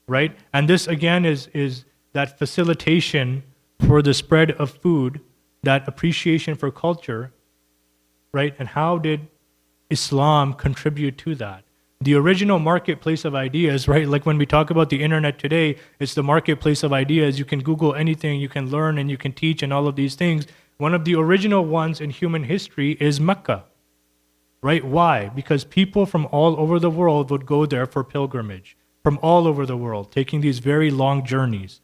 right? And this, again, is that facilitation for the spread of food, that appreciation for culture, right? And how did Islam contribute to that? The original marketplace of ideas, right? Like when we talk about the internet today, it's the marketplace of ideas. You can Google anything, you can learn, and you can teach, and all of these things. One of the original ones in human history is Mecca, right? Why? Because people from all over the world would go there for pilgrimage, from all over the world, taking these very long journeys,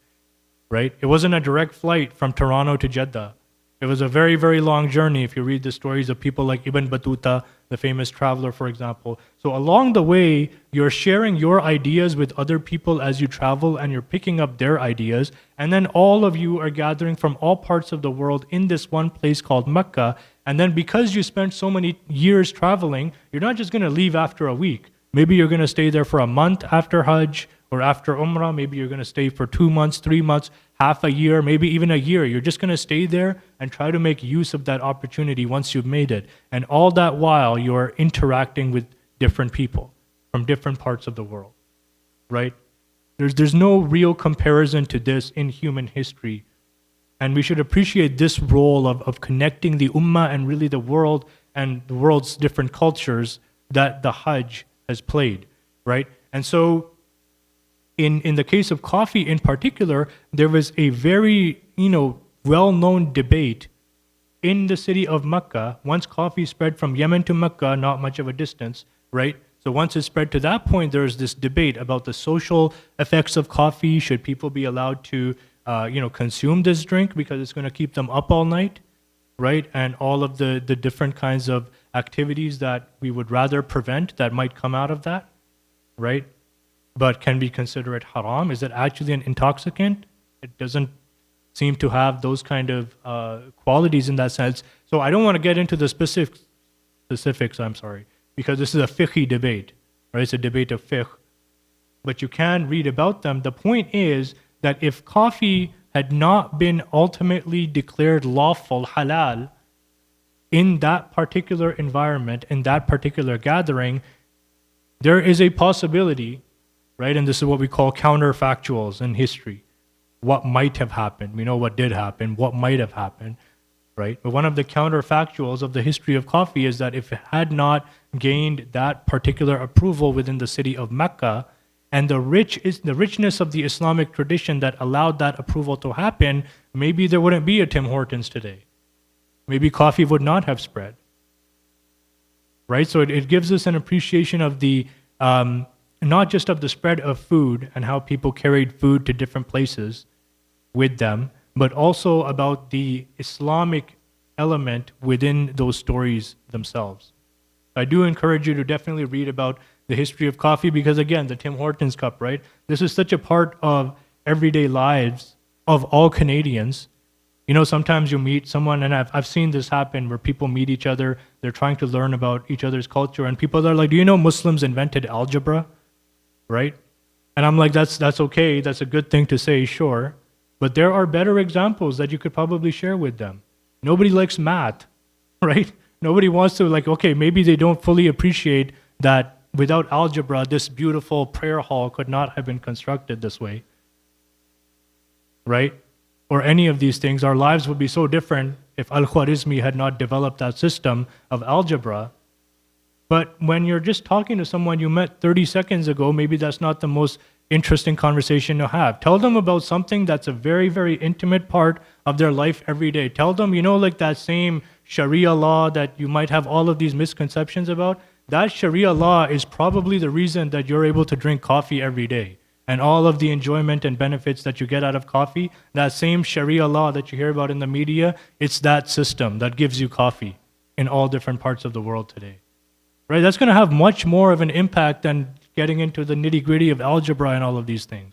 right? It wasn't a direct flight from Toronto to Jeddah. It was a very, very long journey if you read the stories of people like Ibn Battuta, the famous traveler, for example. So along the way, you're sharing your ideas with other people as you travel, and you're picking up their ideas. And then all of you are gathering from all parts of the world in this one place called Mecca. And then because you spent so many years traveling, you're not just going to leave after a week. Maybe you're going to stay there for a month after Hajj or after Umrah. Maybe you're going to stay for 2 months, 3 months, half a year, maybe even a year. You're just going to stay there and try to make use of that opportunity once you've made it. And all that while, you're interacting with different people from different parts of the world, right? There's no real comparison to this in human history. And we should appreciate this role of connecting the Ummah and really the world and the world's different cultures that the Hajj has played, right? And so in the case of coffee in particular, there was a very, well-known debate in the city of Mecca. Once coffee spread from Yemen to Mecca, not much of a distance, right? So once it spread to that point, there's this debate about the social effects of coffee. Should people be allowed to, consume this drink because it's going to keep them up all night, right? And all of the different kinds of activities that we would rather prevent that might come out of that, right? But can we consider it haram? Is it actually an intoxicant? It doesn't seem to have those kind of qualities in that sense. So I don't want to get into the specifics, because this is a fiqhi debate, right? It's a debate of fiqh. But you can read about them. The point is that if coffee had not been ultimately declared lawful, halal, in that particular environment, in that particular gathering, there is a possibility, right? And this is what we call counterfactuals in history. What might have happened. We know what did happen, what might have happened, right? But one of the counterfactuals of the history of coffee is that if it had not gained that particular approval within the city of Mecca, and the richness of the Islamic tradition that allowed that approval to happen, maybe there wouldn't be a Tim Hortons today. Maybe coffee would not have spread. Right? So it gives us an appreciation of the, not just of the spread of food and how people carried food to different places with them, but also about the Islamic element within those stories themselves. I do encourage you to definitely read about the history of coffee because, again, the Tim Hortons cup, right? This is such a part of everyday lives of all Canadians. You know, sometimes you meet someone, and I've seen this happen where people meet each other, they're trying to learn about each other's culture, and people are like, do you know Muslims invented algebra? Right? And I'm like, that's okay, that's a good thing to say, sure. But there are better examples that you could probably share with them. Nobody likes math, right? Nobody wants to, like, okay, maybe they don't fully appreciate that without algebra, this beautiful prayer hall could not have been constructed this way, right? Or any of these things. Our lives would be so different if Al-Khwarizmi had not developed that system of algebra. But when you're just talking to someone you met 30 seconds ago, maybe that's not the most interesting conversation to have. Tell them about something that's a very, very intimate part of their life every day. Tell them, you know, like that same Sharia law that you might have all of these misconceptions about. That Sharia law is probably the reason that you're able to drink coffee every day. And all of the enjoyment and benefits that you get out of coffee, that same Sharia law that you hear about in the media, it's that system that gives you coffee in all different parts of the world today. Right? That's going to have much more of an impact than getting into the nitty-gritty of algebra and all of these things.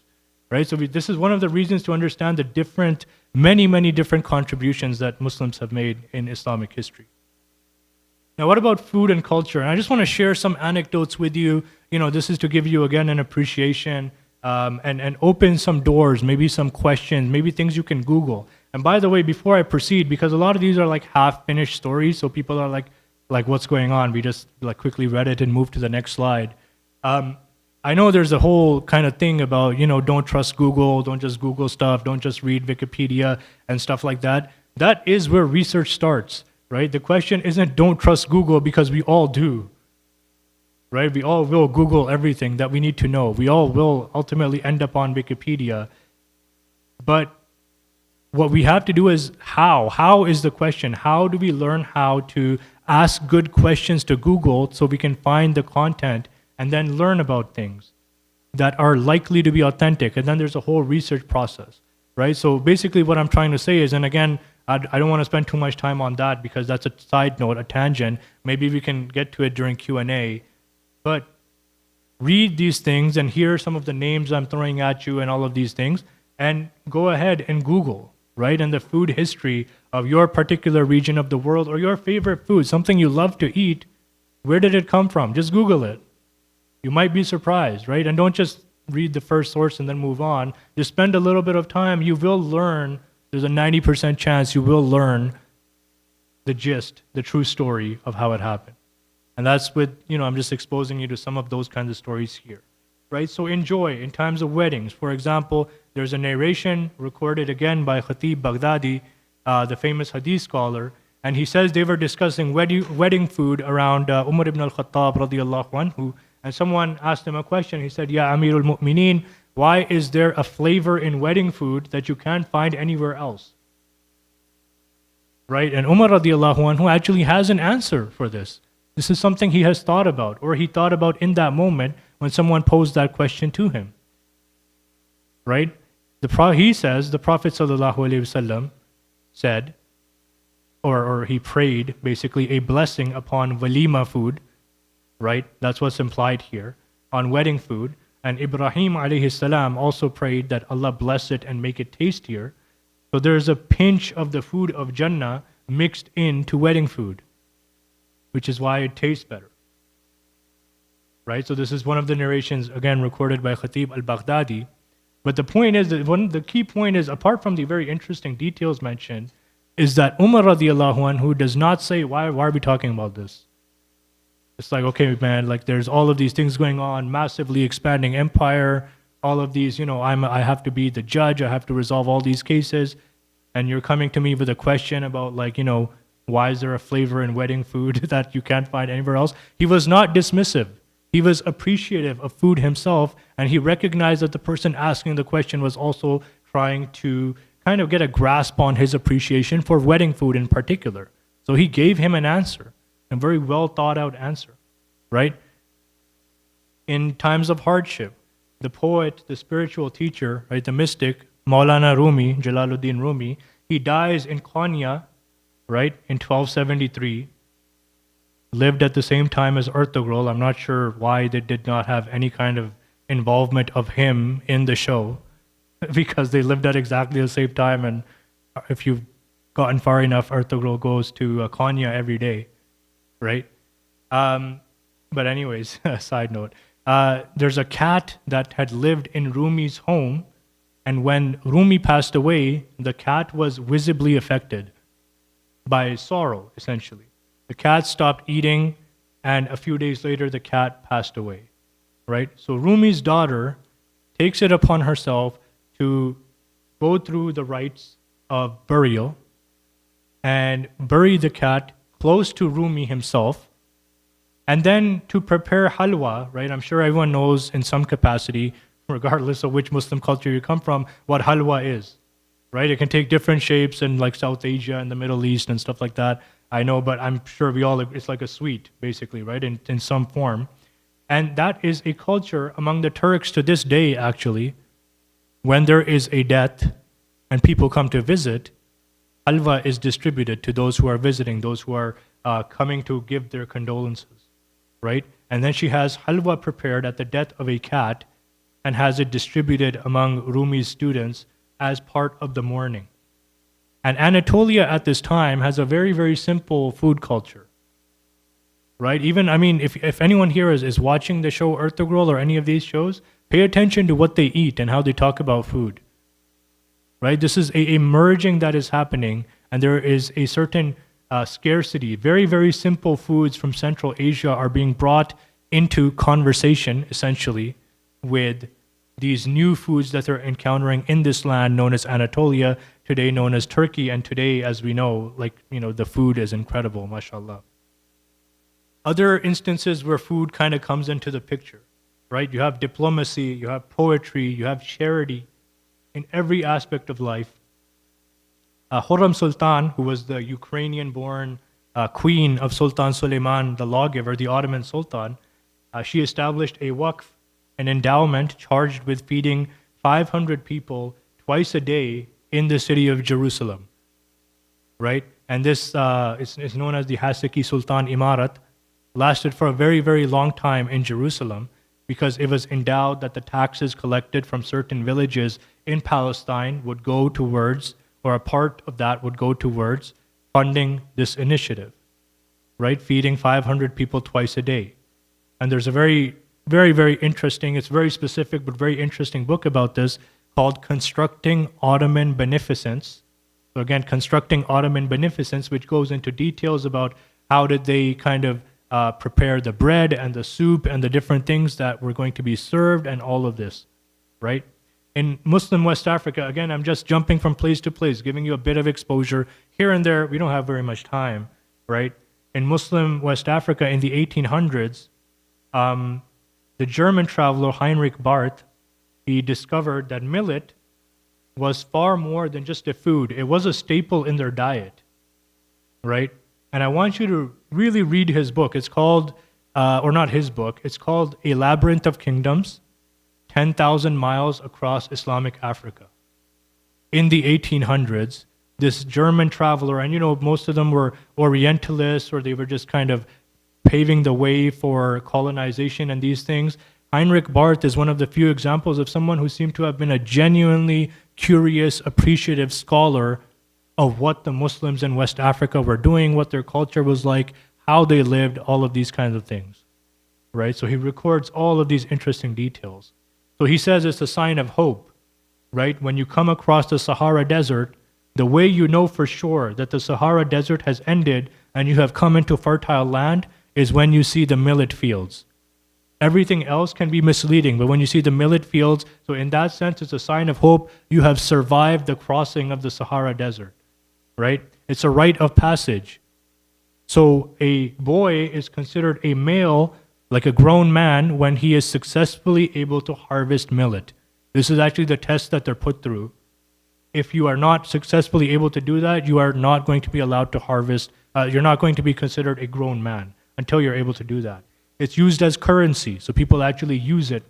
Right? So this is one of the reasons to understand the different, many, many different contributions that Muslims have made in Islamic history. Now, what about food and culture? And I just want to share some anecdotes with you. You know, this is to give you, again, an appreciation and open some doors, maybe some questions, maybe things you can Google. And by the way, before I proceed, because a lot of these are like half-finished stories, so people are like, what's going on? We just like quickly read it and moved to the next slide. I know there's a whole kind of thing about, you know, don't trust Google, don't just Google stuff, don't just read Wikipedia and stuff like that. That is where research starts. Right? The question isn't don't trust Google because we all do. Right? We all will Google everything that we need to know. We all will ultimately end up on Wikipedia. But what we have to do is how? How is the question? How do we learn how to ask good questions to Google so we can find the content and then learn about things that are likely to be authentic? And then there's a whole research process. Right? So basically what I'm trying to say is, and again, I don't want to spend too much time on that because that's a side note, a tangent. Maybe we can get to it during Q&A. But read these things and hear some of the names I'm throwing at you and all of these things, and go ahead and Google, right? And the food history of your particular region of the world or your favorite food, something you love to eat. Where did it come from? Just Google it. You might be surprised, right? And don't just read the first source and then move on. Just spend a little bit of time. You will learn. There's a 90% chance you will learn the gist, the true story of how it happened. And that's with, you know, I'm just exposing you to some of those kinds of stories here, right? So enjoy in times of weddings. For example, there's a narration recorded again by Khatib Baghdadi, the famous hadith scholar, and he says they were discussing wedding food around Umar ibn al-Khattab radiyallahu anhu, and someone asked him a question. He said, Ya Amirul Mu'mineen, why is there a flavor in wedding food that you can't find anywhere else? Right? And Umar radiallahu anhu actually has an answer for this. This is something he has thought about, or he thought about in that moment when someone posed that question to him. Right? He says, the Prophet Sallallahu Alaihi Wasallam said, or he prayed basically a blessing upon walima food, right? That's what's implied here, on wedding food. And Ibrahim alayhi salam also prayed that Allah bless it and make it tastier. So there's a pinch of the food of Jannah mixed into wedding food, which is why it tastes better. Right? So this is one of the narrations, again, recorded by Khatib al-Baghdadi. But the point is, that the key point is, apart from the very interesting details mentioned, is that Umar radiallahu anhu does not say, why are we talking about this? It's like, okay, man, like there's all of these things going on, massively expanding empire, all of these, I have to be the judge, I have to resolve all these cases, and you're coming to me with a question about why is there a flavor in wedding food that you can't find anywhere else? He was not dismissive. He was appreciative of food himself, and he recognized that the person asking the question was also trying to kind of get a grasp on his appreciation for wedding food in particular. So he gave him an answer, a very well thought out answer, right? In times of hardship, the poet, the spiritual teacher, right, the mystic, Maulana Rumi, Jalaluddin Rumi, he dies in Konya, right, in 1273, lived at the same time as Ertugrul. I'm not sure why they did not have any kind of involvement of him in the show, because they lived at exactly the same time, and if you've gotten far enough, Ertugrul goes to Konya every day, right? But anyways, side note, there's a cat that had lived in Rumi's home, and when Rumi passed away, the cat was visibly affected by sorrow, essentially. The cat stopped eating, and a few days later, the cat passed away, right? So Rumi's daughter takes it upon herself to go through the rites of burial and bury the cat close to Rumi himself, and then to prepare halwa, right? I'm sure everyone knows in some capacity, regardless of which Muslim culture you come from, what halwa is, right? It can take different shapes in like South Asia and the Middle East and stuff like that. I know, but I'm sure it's like a sweet, basically, right, in some form. And that is a culture among the Turks to this day, actually. When there is a death and people come to visit, halwa is distributed to those who are visiting, those who are coming to give their condolences, right? And then she has halwa prepared at the death of a cat and has it distributed among Rumi's students as part of the mourning. And Anatolia at this time has a very, very simple food culture, right? Even, if anyone here is watching the show Ertugrul or any of these shows, pay attention to what they eat and how they talk about food, right? This is a merging that is happening, and there is a certain scarcity. Very, very simple foods from Central Asia are being brought into conversation, essentially, with these new foods that they're encountering in this land known as Anatolia, today known as Turkey, and today, as we know, the food is incredible, mashallah. Other instances where food kind of comes into the picture, right? You have diplomacy, you have poetry, you have charity in every aspect of life. Khurram Sultan, who was the Ukrainian-born queen of Sultan Suleiman, the lawgiver, the Ottoman Sultan, she established a waqf, an endowment charged with feeding 500 people twice a day in the city of Jerusalem, right? And this is known as the Haseki Sultan Imarat, lasted for a very, very long time in Jerusalem because it was endowed that the taxes collected from certain villages in Palestine would go towards, or a part of that would go towards, funding this initiative, right? Feeding 500 people twice a day. And there's a very, very, very interesting, it's very specific, but very interesting book about this called Constructing Ottoman Beneficence. So again, Constructing Ottoman Beneficence, which goes into details about how did they kind of prepare the bread and the soup and the different things that were going to be served and all of this, right? In Muslim West Africa, again, I'm just jumping from place to place, giving you a bit of exposure. Here and there, we don't have very much time, right? In Muslim West Africa in the 1800s, the German traveler Heinrich Barth, he discovered that millet was far more than just a food. It was a staple in their diet, right? And I want you to really read his book. It's called, or not his book, it's called A Labyrinth of Kingdoms, 10,000 Miles Across Islamic Africa. In the 1800s, this German traveler, and most of them were Orientalists, or they were just kind of paving the way for colonization and these things. Heinrich Barth is one of the few examples of someone who seemed to have been a genuinely curious, appreciative scholar of what the Muslims in West Africa were doing, what their culture was like, how they lived, all of these kinds of things, right? So he records all of these interesting details. So he says it's a sign of hope, right? When you come across the Sahara Desert, the way you know for sure that the Sahara Desert has ended and you have come into fertile land is when you see the millet fields. Everything else can be misleading, but when you see the millet fields, so in that sense, it's a sign of hope. You have survived the crossing of the Sahara Desert, right? It's a rite of passage. So a boy is considered a male, like a grown man, when he is successfully able to harvest millet. This is actually the test that they're put through. If you are not successfully able to do that, you are not going to be allowed to harvest. You're not going to be considered a grown man until you're able to do that. It's used as currency, so people actually use it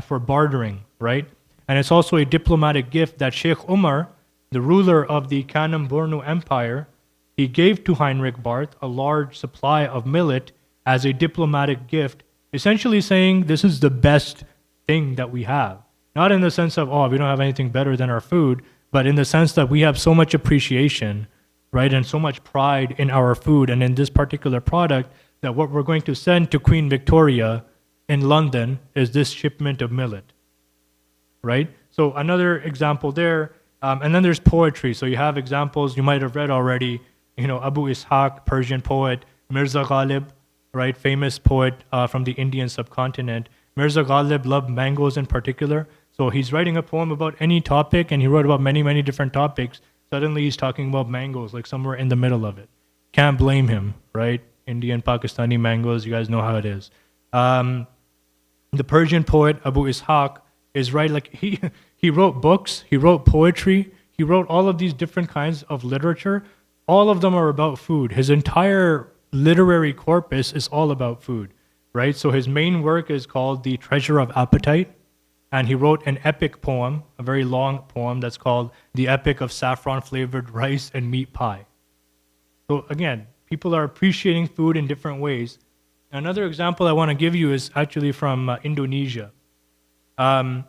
for bartering, right? And it's also a diplomatic gift that Sheikh Umar, the ruler of the Kanem Bornu Empire, he gave to Heinrich Barth a large supply of millet as a diplomatic gift, essentially saying this is the best thing that we have. Not in the sense of, oh, we don't have anything better than our food, but in the sense that we have so much appreciation, right, and so much pride in our food and in this particular product that what we're going to send to Queen Victoria in London is this shipment of millet, right? So another example there, and then there's poetry. So you have examples you might have read already, Abu Ishaq, Persian poet, Mirza Ghalib, right, famous poet from the Indian subcontinent. Mirza Ghalib loved mangoes in particular. So he's writing a poem about any topic, and he wrote about many, many different topics. Suddenly he's talking about mangoes, like somewhere in the middle of it. Can't blame him, right? Indian, Pakistani mangoes, you guys know how it is. The Persian poet Abu Ishaq is right, like he wrote books, he wrote poetry, he wrote all of these different kinds of literature. All of them are about food. His entire literary corpus is all about food, right? So his main work is called The Treasure of Appetite, and he wrote an epic poem, a very long poem that's called The Epic of Saffron-Flavored Rice and Meat Pie. So again, people are appreciating food in different ways. Another example I want to give you is actually from Indonesia. And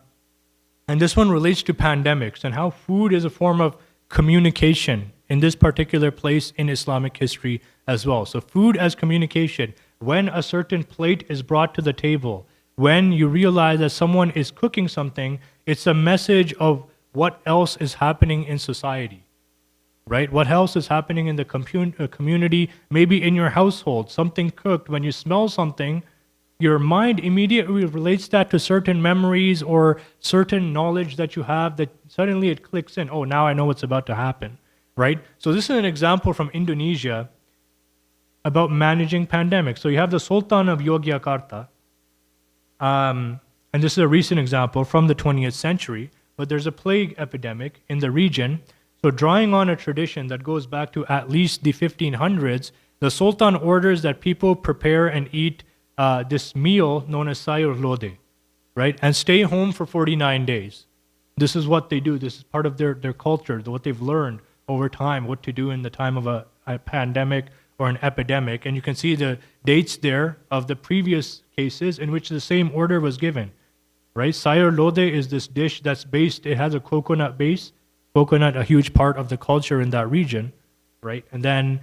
this one relates to pandemics and how food is a form of communication in this particular place in Islamic history as well. So food as communication. When a certain plate is brought to the table, when you realize that someone is cooking something, it's a message of what else is happening in society. Right? What else is happening in the community, maybe in your household, something cooked. When you smell something, your mind immediately relates that to certain memories or certain knowledge that you have that suddenly it clicks in. Oh, now I know what's about to happen, right? So this is an example from Indonesia about managing pandemics. So you have the Sultan of Yogyakarta, and this is a recent example from the 20th century, but there's a plague epidemic in the region. So drawing on a tradition that goes back to at least the 1500s, the Sultan orders that people prepare and eat this meal known as sayur lodeh, right? And stay home for 49 days. This is what they do. This is part of their culture, what they've learned over time, what to do in the time of a pandemic or an epidemic. And you can see the dates there of the previous cases in which the same order was given, right? Sayur lodeh is this dish that's based, it has a coconut base. Coconut, a huge part of the culture in that region, right? And then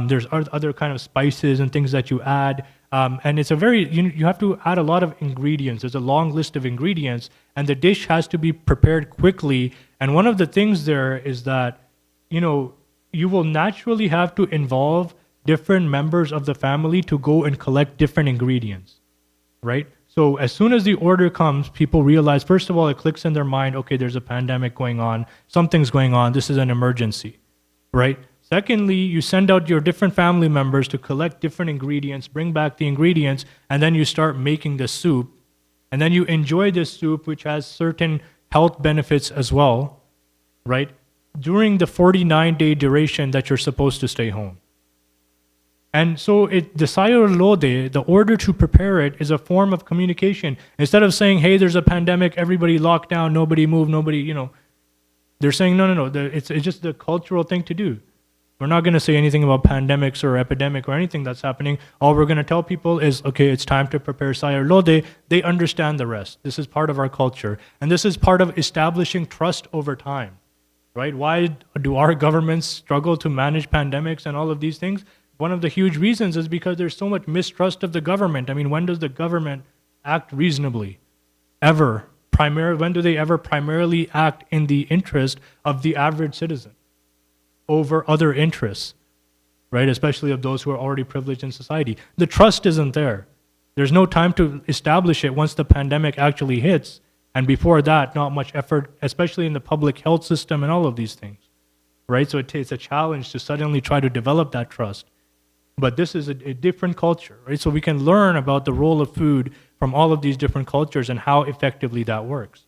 there's other kind of spices and things that you add. And it's a very, you have to add a lot of ingredients. There's a long list of ingredients, and the dish has to be prepared quickly. And one of the things there is that, you will naturally have to involve different members of the family to go and collect different ingredients, right? So as soon as the order comes, people realize, first of all, it clicks in their mind, okay, there's a pandemic going on, something's going on, this is an emergency, right? Secondly, you send out your different family members to collect different ingredients, bring back the ingredients, and then you start making the soup. And then you enjoy this soup, which has certain health benefits as well, right? During the 49-day duration that you're supposed to stay home. And so the sayur lodeh, the order to prepare it, is a form of communication. Instead of saying, hey, there's a pandemic, everybody locked down, nobody move, nobody, they're saying, no. It's just the cultural thing to do. We're not going to say anything about pandemics or epidemic or anything that's happening. All we're going to tell people is, okay, it's time to prepare sayur lodeh. They understand the rest. This is part of our culture. And this is part of establishing trust over time, right? Why do our governments struggle to manage pandemics and all of these things? One of the huge reasons is because there's so much mistrust of the government. I mean, when does the government act reasonably? Ever? When do they ever primarily act in the interest of the average citizen over other interests, right? Especially of those who are already privileged in society. The trust isn't there. There's no time to establish it once the pandemic actually hits. And before that, not much effort, especially in the public health system and all of these things, right? So it's a challenge to suddenly try to develop that trust. But this is a different culture, right? So we can learn about the role of food from all of these different cultures and how effectively that works.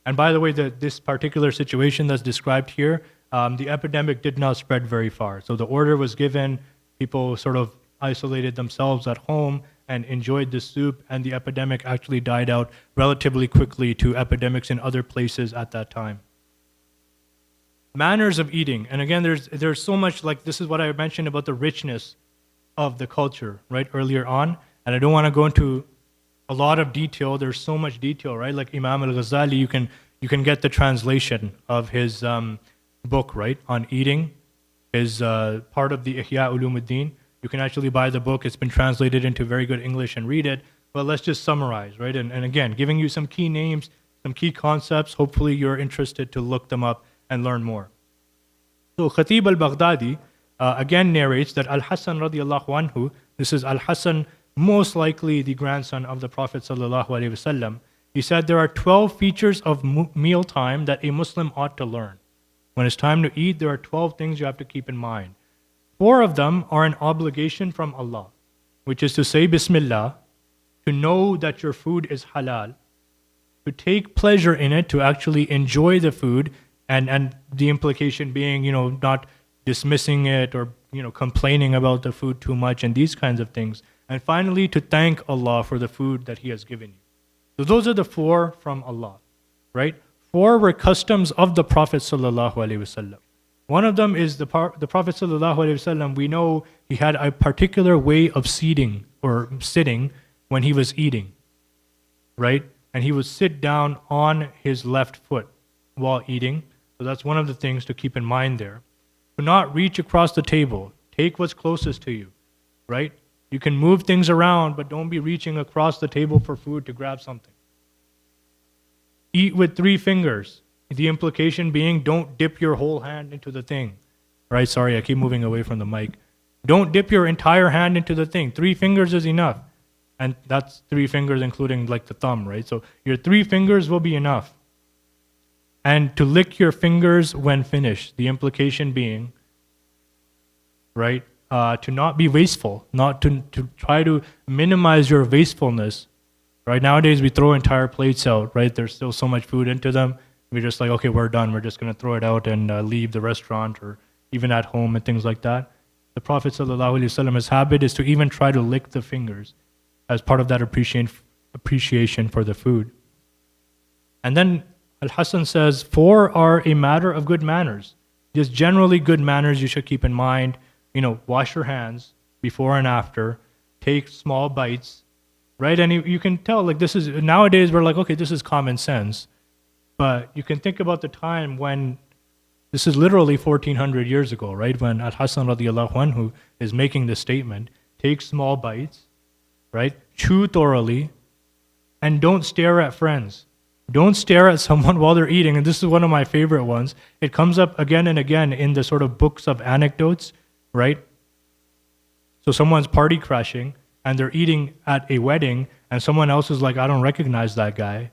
And by the way, this particular situation that's described here, the epidemic did not spread very far. So the order was given, people sort of isolated themselves at home and enjoyed the soup, and the epidemic actually died out relatively quickly to epidemics in other places at that time. Manners of eating. And again, there's so much, like this is what I mentioned about the richness of the culture, right, earlier on. And I don't want to go into a lot of detail. There's so much detail, right? Like Imam al-Ghazali, you can get the translation of his book, right, on eating, is part of the Ihya Ulumuddin. You can actually buy the book. It's been translated into very good English and read it. But let's just summarize, right? And again, giving you some key names, some key concepts. Hopefully you're interested to look them up and learn more. So Khatib al-Baghdadi again narrates that Al-Hasan radiallahu anhu, this is Al-Hasan, most likely the grandson of the Prophet sallallahu alaihi wasallam. He said there are 12 features of meal time that a Muslim ought to learn. When it's time to eat, there are 12 things you have to keep in mind. 4 of them are an obligation from Allah, which is to say Bismillah, to know that your food is halal, to take pleasure in it, to actually enjoy the food, and the implication being, not dismissing it or, complaining about the food too much and these kinds of things. And finally, to thank Allah for the food that He has given you. So those are the 4 from Allah, right? 4 were customs of the Prophet Sallallahu Alaihi Wasallam. One of them is the Prophet Sallallahu Alaihi Wasallam. We know he had a particular way of seating or sitting when he was eating, right? And he would sit down on his left foot while eating. So that's one of the things to keep in mind there. Do not reach across the table. Take what's closest to you, right? You can move things around, but don't be reaching across the table for food to grab something. Eat with 3 fingers. The implication being, don't dip your whole hand into the thing, right? Sorry, I keep moving away from the mic. Don't dip your entire hand into the thing. 3 fingers is enough. And that's 3 fingers including like the thumb, right? So your 3 fingers will be enough. And to lick your fingers when finished. The implication being, right, to not be wasteful, not to try to minimize your wastefulness. Right, nowadays we throw entire plates out, right? There's still so much food into them. We're just like, okay, we're done. We're just going to throw it out and leave the restaurant or even at home and things like that. The Prophet ﷺ, his habit is to even try to lick the fingers as part of that appreciation for the food. And then Al-Hasan says, 4 are a matter of good manners. Just generally good manners you should keep in mind. Wash your hands before and after. Take small bites, right? And you can tell, like this is, nowadays we're like, okay, this is common sense. But you can think about the time when, this is literally 1400 years ago, right? When Al-Hasan radiallahu anhu is making this statement, take small bites, right? Chew thoroughly, and don't stare at friends. Don't stare at someone while they're eating. And this is one of my favorite ones. It comes up again and again in the sort of books of anecdotes, right? So someone's party crashing, and they're eating at a wedding, and someone else is like, I don't recognize that guy.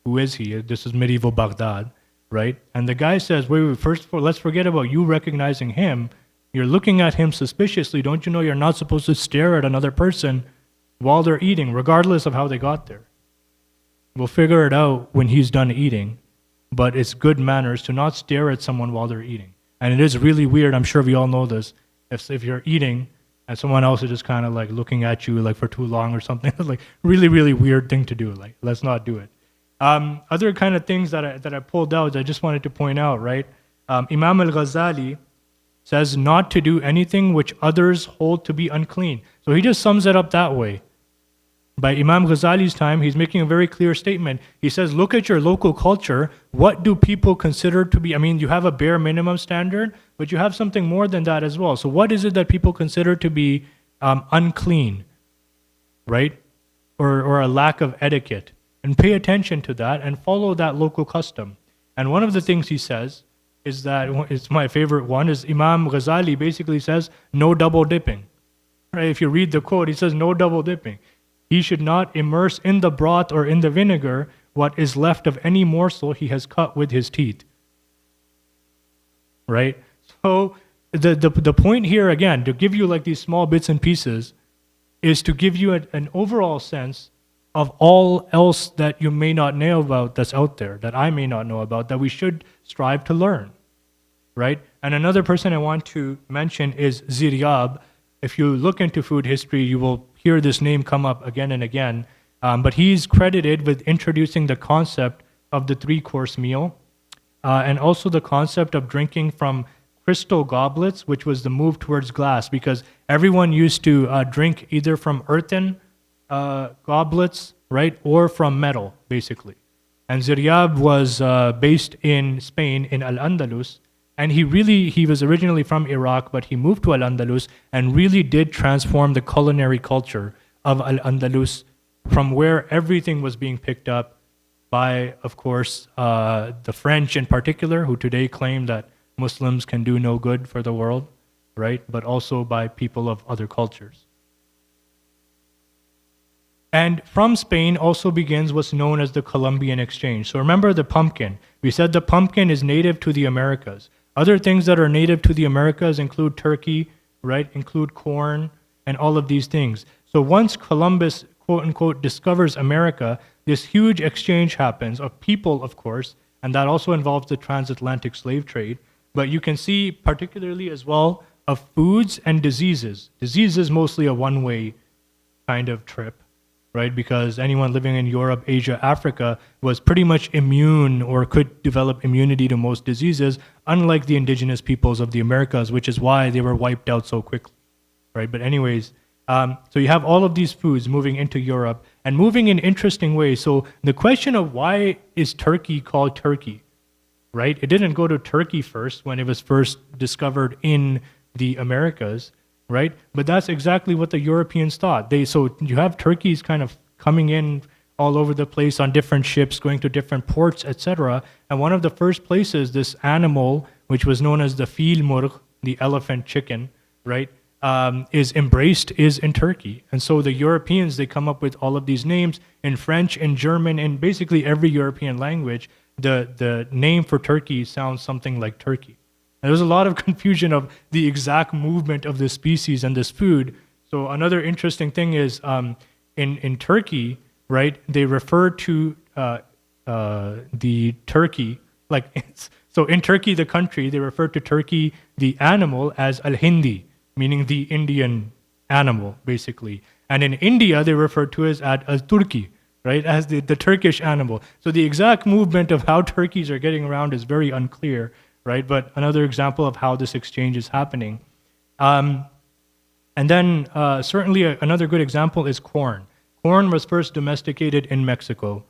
Who is he? This is medieval Baghdad, right? And the guy says, wait, first of all, let's forget about you recognizing him. You're looking at him suspiciously. Don't you know you're not supposed to stare at another person while they're eating, regardless of how they got there? We'll figure it out when he's done eating, but it's good manners to not stare at someone while they're eating. And it is really weird, I'm sure we all know this, if you're eating and someone else is just kind of like looking at you like for too long or something, like really, really weird thing to do. Like, let's not do it. Other kind of things that I pulled out, I just wanted to point out, right? Imam al-Ghazali, says not to do anything which others hold to be unclean. So he just sums it up that way. By Imam Ghazali's time, he's making a very clear statement. He says, look at your local culture. What do people consider to be, I mean, you have a bare minimum standard, but you have something more than that as well. So what is it that people consider to be unclean, right? Or a lack of etiquette? And pay attention to that and follow that local custom. And one of the things he says is that, it's my favorite one, is Imam Ghazali basically says, no double dipping. Right? If you read the quote, he says, no double dipping. He should not immerse in the broth or in the vinegar what is left of any morsel he has cut with his teeth. Right? So the point here, again, to give you like these small bits and pieces, is to give you an overall sense of all else that you may not know about that's out there, that I may not know about, that we should strive to learn. Right? And another person I want to mention is Ziryab. If you look into food history, you will hear this name come up again and again. But he's credited with introducing the concept of the three-course meal, and also the concept of drinking from crystal goblets, which was the move towards glass, because everyone used to drink either from earthen goblets, right, or from metal, basically. And Ziryab was based in Spain, in Al-Andalus, and he was originally from Iraq, but he moved to Al-Andalus and really did transform the culinary culture of Al-Andalus, from where everything was being picked up by, of course, the French in particular, who today claim that Muslims can do no good for the world, right? But also by people of other cultures. And from Spain also begins what's known as the Colombian Exchange. So remember the pumpkin. We said the pumpkin is native to the Americas. Other things that are native to the Americas include turkey, right? Include corn and all of these things. So once Columbus, quote unquote, discovers America, this huge exchange happens of people, of course, and that also involves the transatlantic slave trade. But you can see particularly as well of foods and diseases. Disease is mostly a one-way kind of trip, right? Because anyone living in Europe, Asia, Africa was pretty much immune or could develop immunity to most diseases, unlike the indigenous peoples of the Americas, which is why they were wiped out so quickly, right? But anyways, so you have all of these foods moving into Europe and moving in interesting ways. So the question of why is Turkey called Turkey, right? It didn't go to Turkey first when it was first discovered in the Americas, right? But that's exactly what the Europeans thought. So you have turkeys kind of coming in all over the place on different ships, going to different ports, etc. And one of the first places this animal, which was known as the fil murg, the elephant chicken, right, is embraced is in Turkey. And so the Europeans, they come up with all of these names in French, in German, in basically every European language. The name for Turkey sounds something like Turkey. And there's a lot of confusion of the exact movement of this species and this food. So another interesting thing is in Turkey, right, they refer to the turkey, so in Turkey, the country, they refer to Turkey, the animal, as al-Hindi, meaning the Indian animal, basically. And in India, they refer to it as al-Turki, right, as the Turkish animal. So the exact movement of how turkeys are getting around is very unclear, right? But another example of how this exchange is happening. And then certainly another good example is corn. Corn was first domesticated in Mexico,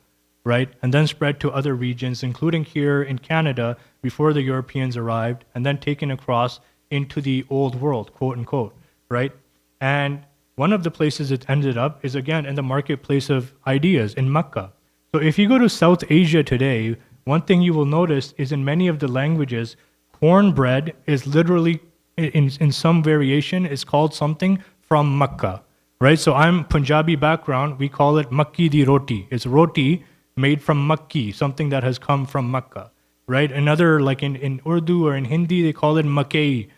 right? And then spread to other regions, including here in Canada before the Europeans arrived, and then taken across into the old world, quote unquote, right? And one of the places it ended up is again in the marketplace of ideas in Mecca. So if you go to South Asia today, one thing you will notice is in many of the languages, cornbread is literally, in some variation, is called something from Mecca, right? So I'm Punjabi background, we call it makki di roti. It's roti made from makki, something that has come from Mecca, right? Another, like in Urdu or in Hindi, they call it makkei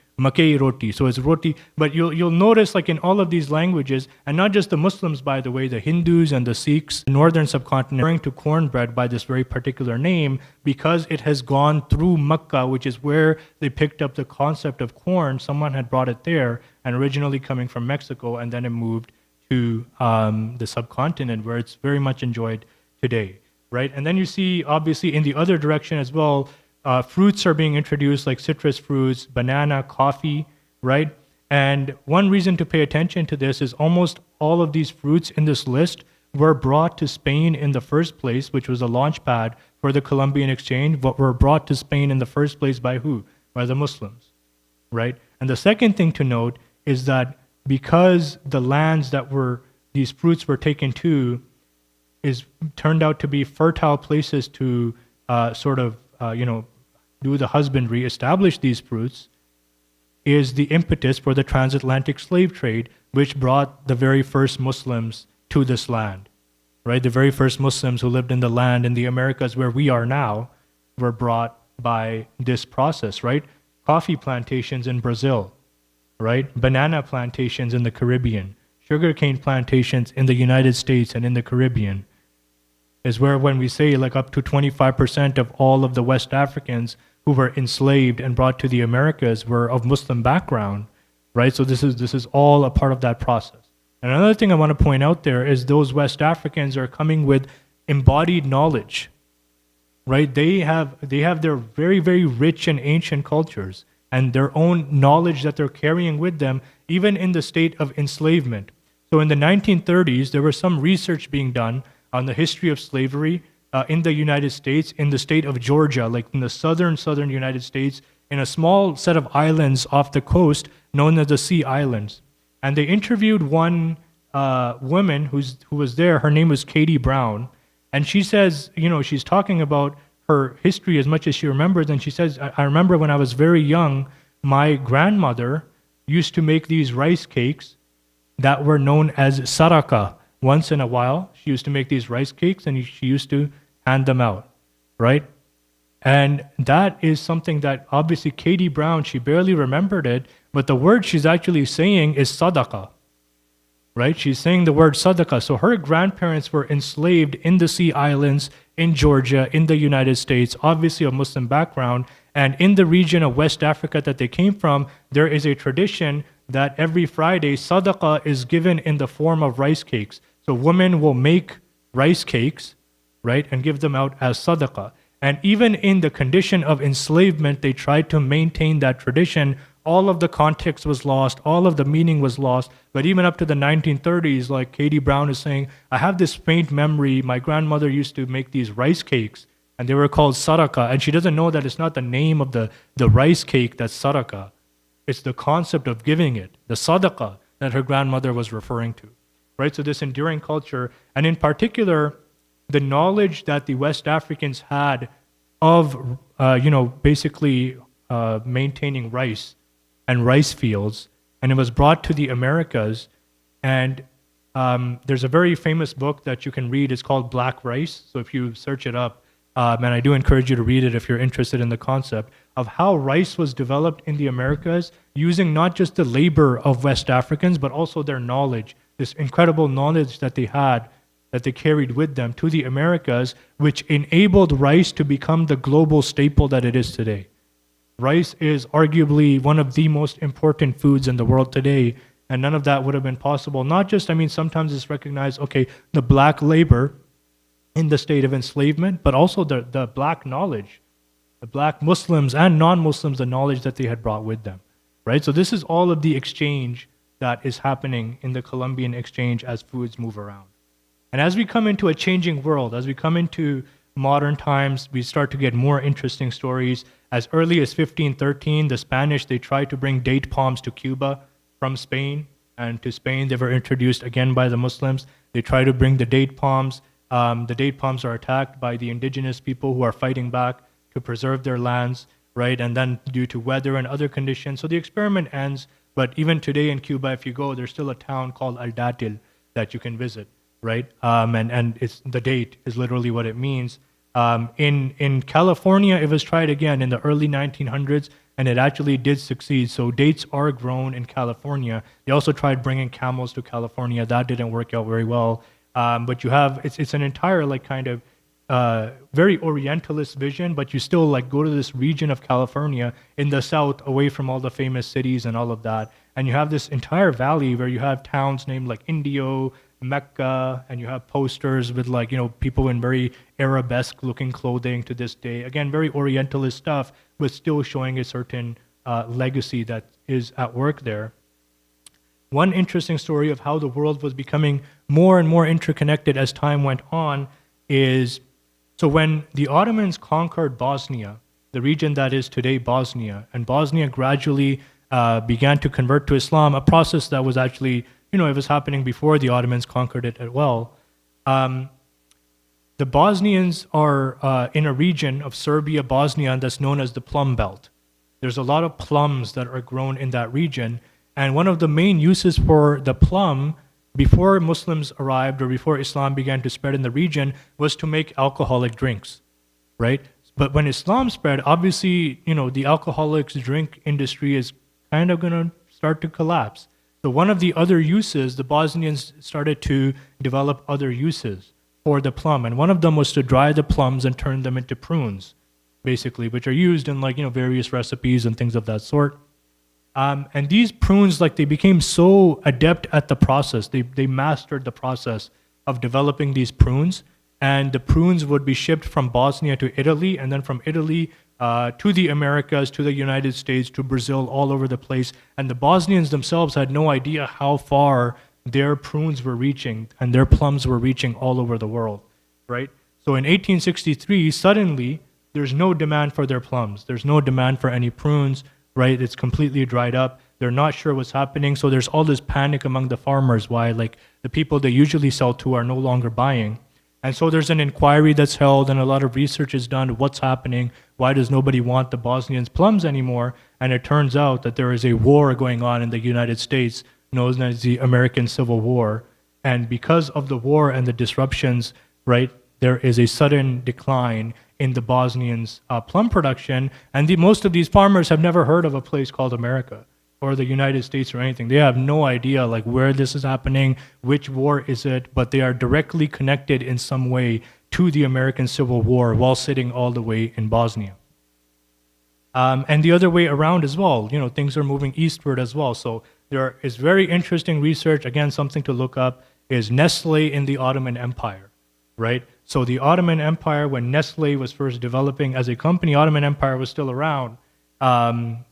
roti. So it's roti, but you'll notice like in all of these languages, and not just the Muslims, by the way, the Hindus and the Sikhs, the northern subcontinent, referring to cornbread by this very particular name because it has gone through Mecca, which is where they picked up the concept of corn. Someone had brought it there, and originally coming from Mexico, and then it moved to the subcontinent where it's very much enjoyed today, right? And then you see, obviously, in the other direction as well, Fruits are being introduced like citrus fruits, banana, coffee, right? And one reason to pay attention to this is almost all of these fruits in this list were brought to Spain in the first place, which was a launch pad for the Colombian Exchange, but were brought to Spain in the first place by who? By the Muslims, right? And the second thing to note is that because the lands that these fruits were taken to turned out to be fertile places to do the husbandry, establish these fruits, is the impetus for the transatlantic slave trade, which brought the very first Muslims to this land, right? The very first Muslims who lived in the land in the Americas where we are now were brought by this process, right? Coffee plantations in Brazil, right? Banana plantations in the Caribbean, sugarcane plantations in the United States and in the Caribbean is where, when we say like up to 25% of all of the West Africans who were enslaved and brought to the Americas were of Muslim background, right? So this is all a part of that process. And another thing I want to point out there is those West Africans are coming with embodied knowledge, right? They have their very, very rich and ancient cultures and their own knowledge that they're carrying with them, even in the state of enslavement. So in the 1930s, there was some research being done on the history of slavery in the United States, in the state of Georgia, like in the southern United States, in a small set of islands off the coast known as the Sea Islands. And they interviewed one woman who was there. Her name was Katie Brown. And she says, she's talking about her history as much as she remembers. And she says, I remember when I was very young, my grandmother used to make these rice cakes that were known as saraka. Once in a while, she used to make these rice cakes and she used to hand them out, right? And that is something that obviously Katie Brown, she barely remembered it, but the word she's actually saying is sadaqah, right? She's saying the word sadaqah. So her grandparents were enslaved in the Sea Islands, in Georgia, in the United States, obviously of Muslim background. And in the region of West Africa that they came from, there is a tradition that every Friday, sadaqah is given in the form of rice cakes. So women will make rice cakes, right, and give them out as sadaqah. And even in the condition of enslavement, they tried to maintain that tradition. All of the context was lost, all of the meaning was lost. But even up to the 1930s, like Katie Brown is saying, I have this faint memory. My grandmother used to make these rice cakes, and they were called sadaqah. And she doesn't know that it's not the name of the rice cake that's sadaqah. It's the concept of giving it, the sadaqah that her grandmother was referring to, right? So this enduring culture, and in particular, the knowledge that the West Africans had of, basically maintaining rice and rice fields, and it was brought to the Americas. And there's a very famous book that you can read. It's called Black Rice. So if you search it up, and I do encourage you to read it if you're interested in the concept of how rice was developed in the Americas using not just the labor of West Africans, but also their knowledge, this incredible knowledge that they had, that they carried with them to the Americas, which enabled rice to become the global staple that it is today. Rice is arguably one of the most important foods in the world today, and none of that would have been possible. Not just, sometimes it's recognized, the black labor in the state of enslavement, but also the black knowledge, the black Muslims and non-Muslims, the knowledge that they had brought with them, right? So this is all of the exchange that is happening in the Colombian Exchange as foods move around. And as we come into a changing world, as we come into modern times, we start to get more interesting stories. As early as 1513, the Spanish, they tried to bring date palms to Cuba from Spain, and to Spain they were introduced again by the Muslims. They try to bring the date palms. The date palms are attacked by the indigenous people who are fighting back to preserve their lands, right? And then due to weather and other conditions. So the experiment ends, but even today in Cuba, if you go, there's still a town called Al-Datil that you can visit, right? And it's the date is literally what it means. In California, it was tried again in the early 1900s, and it actually did succeed. So dates are grown in California. They also tried bringing camels to California. That didn't work out very well. But you have, it's an entire very Orientalist vision, but you still go to this region of California in the south, away from all the famous cities and all of that. And you have this entire valley where you have towns named like Indio, Mecca, and you have posters with like, people in very Arabesque looking clothing to this day. Again, very Orientalist stuff, but still showing a certain legacy that is at work there. One interesting story of how the world was becoming more and more interconnected as time went on is, so when the Ottomans conquered Bosnia, the region that is today Bosnia, and Bosnia gradually began to convert to Islam, a process that was actually, it was happening before the Ottomans conquered it as well. The Bosnians are in a region of Serbia, Bosnia, that's known as the Plum Belt. There's a lot of plums that are grown in that region, and one of the main uses for the plum before Muslims arrived or before Islam began to spread in the region was to make alcoholic drinks, right? But when Islam spread, obviously, the alcoholics drink industry is kind of going to start to collapse. So one of the other uses, the Bosnians started to develop other uses for the plum. And one of them was to dry the plums and turn them into prunes, basically, which are used in various recipes and things of that sort. And these prunes, they became so adept at the process. They mastered the process of developing these prunes. And the prunes would be shipped from Bosnia to Italy, and then from Italy to the Americas, to the United States, to Brazil, all over the place. And the Bosnians themselves had no idea how far their prunes were reaching and their plums were reaching all over the world, right? So in 1863, suddenly, there's no demand for their plums. There's no demand for any prunes, right? It's completely dried up. They're not sure what's happening. So there's all this panic among the farmers why the people they usually sell to are no longer buying. And so there's an inquiry that's held and a lot of research is done. What's happening? Why does nobody want the Bosnians' plums anymore? And it turns out that there is a war going on in the United States known as the American Civil War. And because of the war and the disruptions, right, there is a sudden decline in the Bosnians' plum production. And most of these farmers have never heard of a place called America or the United States or anything. They have no idea where this is happening, which war is it, but they are directly connected in some way to the American Civil War while sitting all the way in Bosnia. And the other way around as well, things are moving eastward as well. So there is very interesting research, again, something to look up, is Nestle in the Ottoman Empire, right? So the Ottoman Empire, when Nestle was first developing as a company, Ottoman Empire was still around,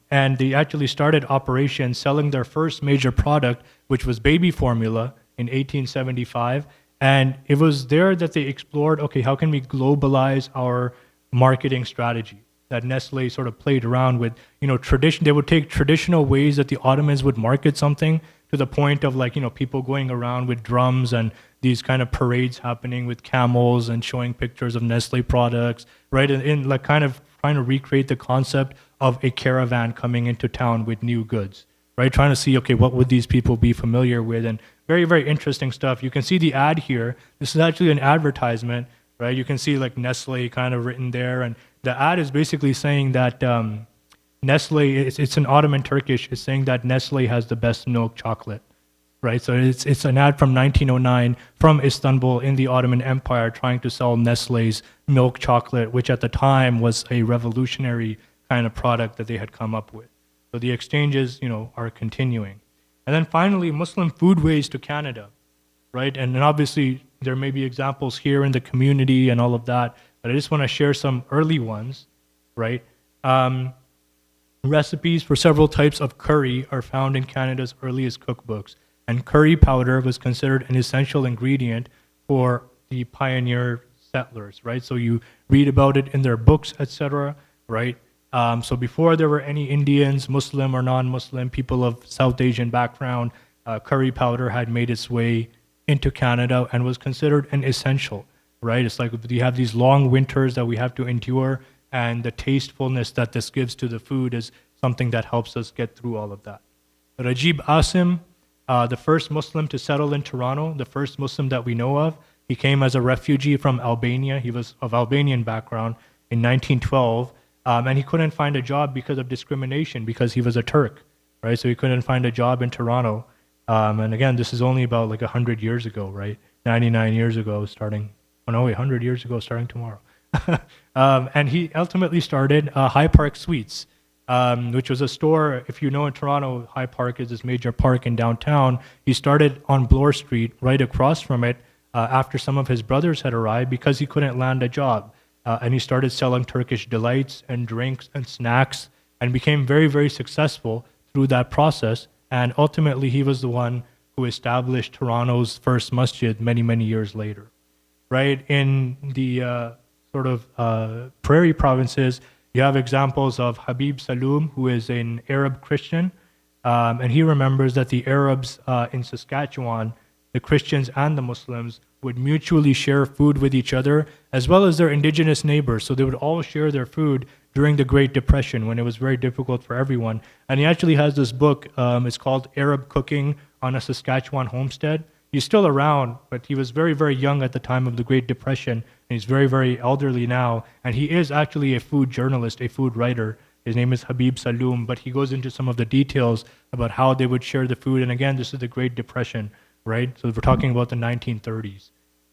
and they actually started operations selling their first major product, which was baby formula in 1875. And it was there that they explored, okay, how can we globalize our marketing strategy? That Nestle sort of played around with, tradition. They would take traditional ways that the Ottomans would market something to the point of people going around with drums and these kind of parades happening with camels and showing pictures of Nestle products, right? And kind of trying to recreate the concept of a caravan coming into town with new goods, right? Trying to see, okay, what would these people be familiar with? And very, very interesting stuff. You can see the ad here. This is actually an advertisement, right? You can see Nestle kind of written there. And the ad is basically saying that Nestle, it's in Ottoman Turkish, it's saying that Nestle has the best milk chocolate, right? So it's an ad from 1909 from Istanbul in the Ottoman Empire trying to sell Nestle's milk chocolate, which at the time was a revolutionary kind of product that they had come up with. So the exchanges, are continuing. And then finally, Muslim foodways to Canada, right? And then obviously there may be examples here in the community and all of that, but I just want to share some early ones, right? Recipes for several types of curry are found in Canada's earliest cookbooks, and curry powder was considered an essential ingredient for the pioneer settlers, right? So you read about it in their books, etc., right? So before there were any Indians, Muslim or non-Muslim, people of South Asian background, curry powder had made its way into Canada and was considered an essential, right? It's like we have these long winters that we have to endure, and the tastefulness that this gives to the food is something that helps us get through all of that. Rajib Asim, the first Muslim to settle in Toronto, the first Muslim that we know of, he came as a refugee from Albania. He was of Albanian background in 1912. And he couldn't find a job because of discrimination because he was a Turk, right? So he couldn't find a job in Toronto. And again, this is only about 100 years ago, right? 99 years ago starting, 100 years ago starting tomorrow. And he ultimately started High Park Sweets, which was a store. If you know, in Toronto, High Park is this major park in downtown. He started on Bloor Street, right across from it, after some of his brothers had arrived because he couldn't land a job. And he started selling Turkish delights and drinks and snacks and became very, very successful through that process. And ultimately, he was the one who established Toronto's first masjid many, many years later. Right? In the prairie provinces, you have examples of Habib Saloom, who is an Arab Christian, and he remembers that the Arabs in Saskatchewan, the Christians and the Muslims, would mutually share food with each other, as well as their indigenous neighbors. So they would all share their food during the Great Depression, when it was very difficult for everyone. And he actually has this book, it's called Arab Cooking on a Saskatchewan Homestead. He's still around, but he was very, very young at the time of the Great Depression, and he's very, very elderly now. And he is actually a food journalist, a food writer. His name is Habib Saloom, but he goes into some of the details about how they would share the food. And again, this is the Great Depression, right? So we're talking about the 1930s.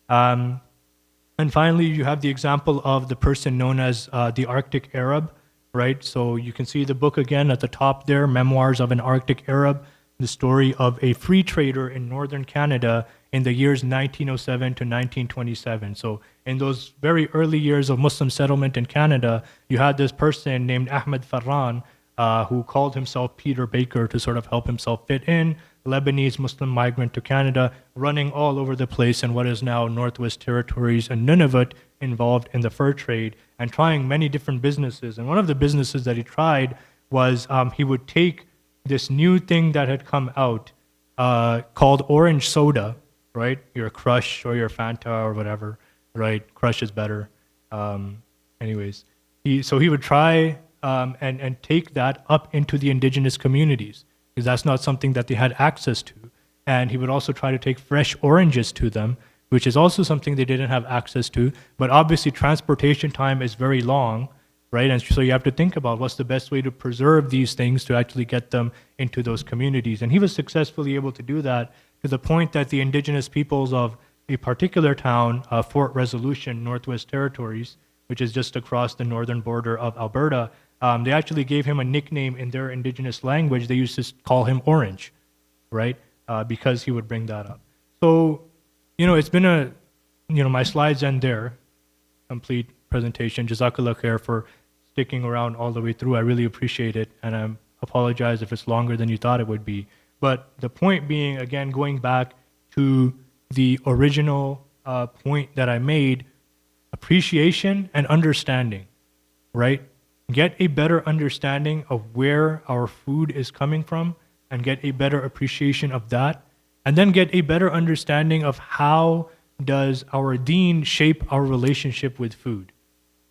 And finally, you have the example of the person known as the Arctic Arab, right? So you can see the book again at the top there, Memoirs of an Arctic Arab, the story of a free trader in northern Canada in the years 1907 to 1927. So in those very early years of Muslim settlement in Canada, you had this person named Ahmed Farran, who called himself Peter Baker to sort of help himself fit in, Lebanese Muslim migrant to Canada, running all over the place in what is now Northwest Territories and Nunavut, involved in the fur trade and trying many different businesses. And one of the businesses that he tried was he would take this new thing that had come out called orange soda, right? Your Crush or your Fanta or whatever, right? Crush is better. Anyways, so he would try and take that up into the indigenous communities, because that's not something that they had access to. And he would also try to take fresh oranges to them, which is also something they didn't have access to. But obviously transportation time is very long, right? And so you have to think about what's the best way to preserve these things to actually get them into those communities. And he was successfully able to do that to the point that the indigenous peoples of a particular town, Fort Resolution, Northwest Territories, which is just across the northern border of Alberta, they actually gave him a nickname in their indigenous language. They used to call him Orange, right? Because he would bring that up. So, it's been my slides end there. Complete presentation. Jazakallah khair for sticking around all the way through. I really appreciate it. And I apologize if it's longer than you thought it would be. But the point being, again, going back to the original point that I made, appreciation and understanding, right? Get a better understanding of where our food is coming from and get a better appreciation of that. And then get a better understanding of how does our deen shape our relationship with food,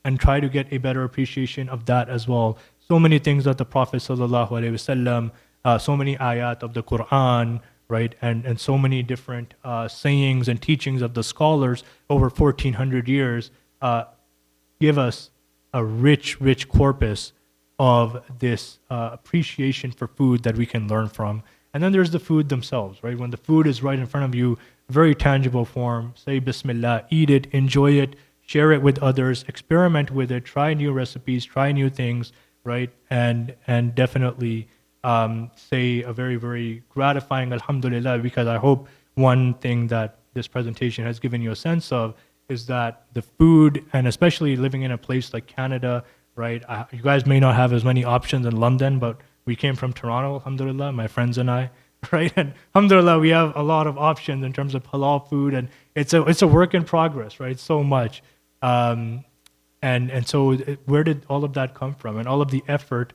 and try to get a better appreciation of that as well. So many things that the Prophet Sallallahu Alaihi Wasallam, so many ayat of the Quran, right, and so many different sayings and teachings of the scholars over 1400 years give us a rich, rich corpus of this appreciation for food that we can learn from. And then there's the food themselves, right? When the food is right in front of you, very tangible form, say Bismillah, eat it, enjoy it, share it with others, experiment with it, try new recipes, try new things, right? And definitely say a very, very gratifying Alhamdulillah, because I hope one thing that this presentation has given you a sense of is that the food, and especially living in a place like Canada, right? You guys may not have as many options in London, but we came from Toronto, alhamdulillah, my friends and I, right? And alhamdulillah, we have a lot of options in terms of halal food, and it's a work in progress, right? So much. And so where did all of that come from? And all of the effort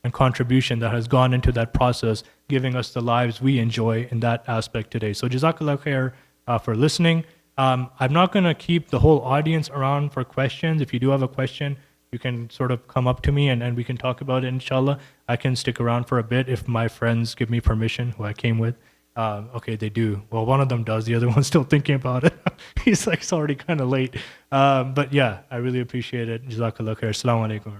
and contribution that has gone into that process, giving us the lives we enjoy in that aspect today. So Jazakallah khair for listening. I'm not going to keep the whole audience around for questions. If you do have a question, you can sort of come up to me and we can talk about it, inshallah. I can stick around for a bit if my friends give me permission, who I came with. Okay, they do. Well, one of them does. The other one's still thinking about it. He's like, it's already kind of late. But yeah, I really appreciate it. Jazakallah khair. Assalamu alaikum.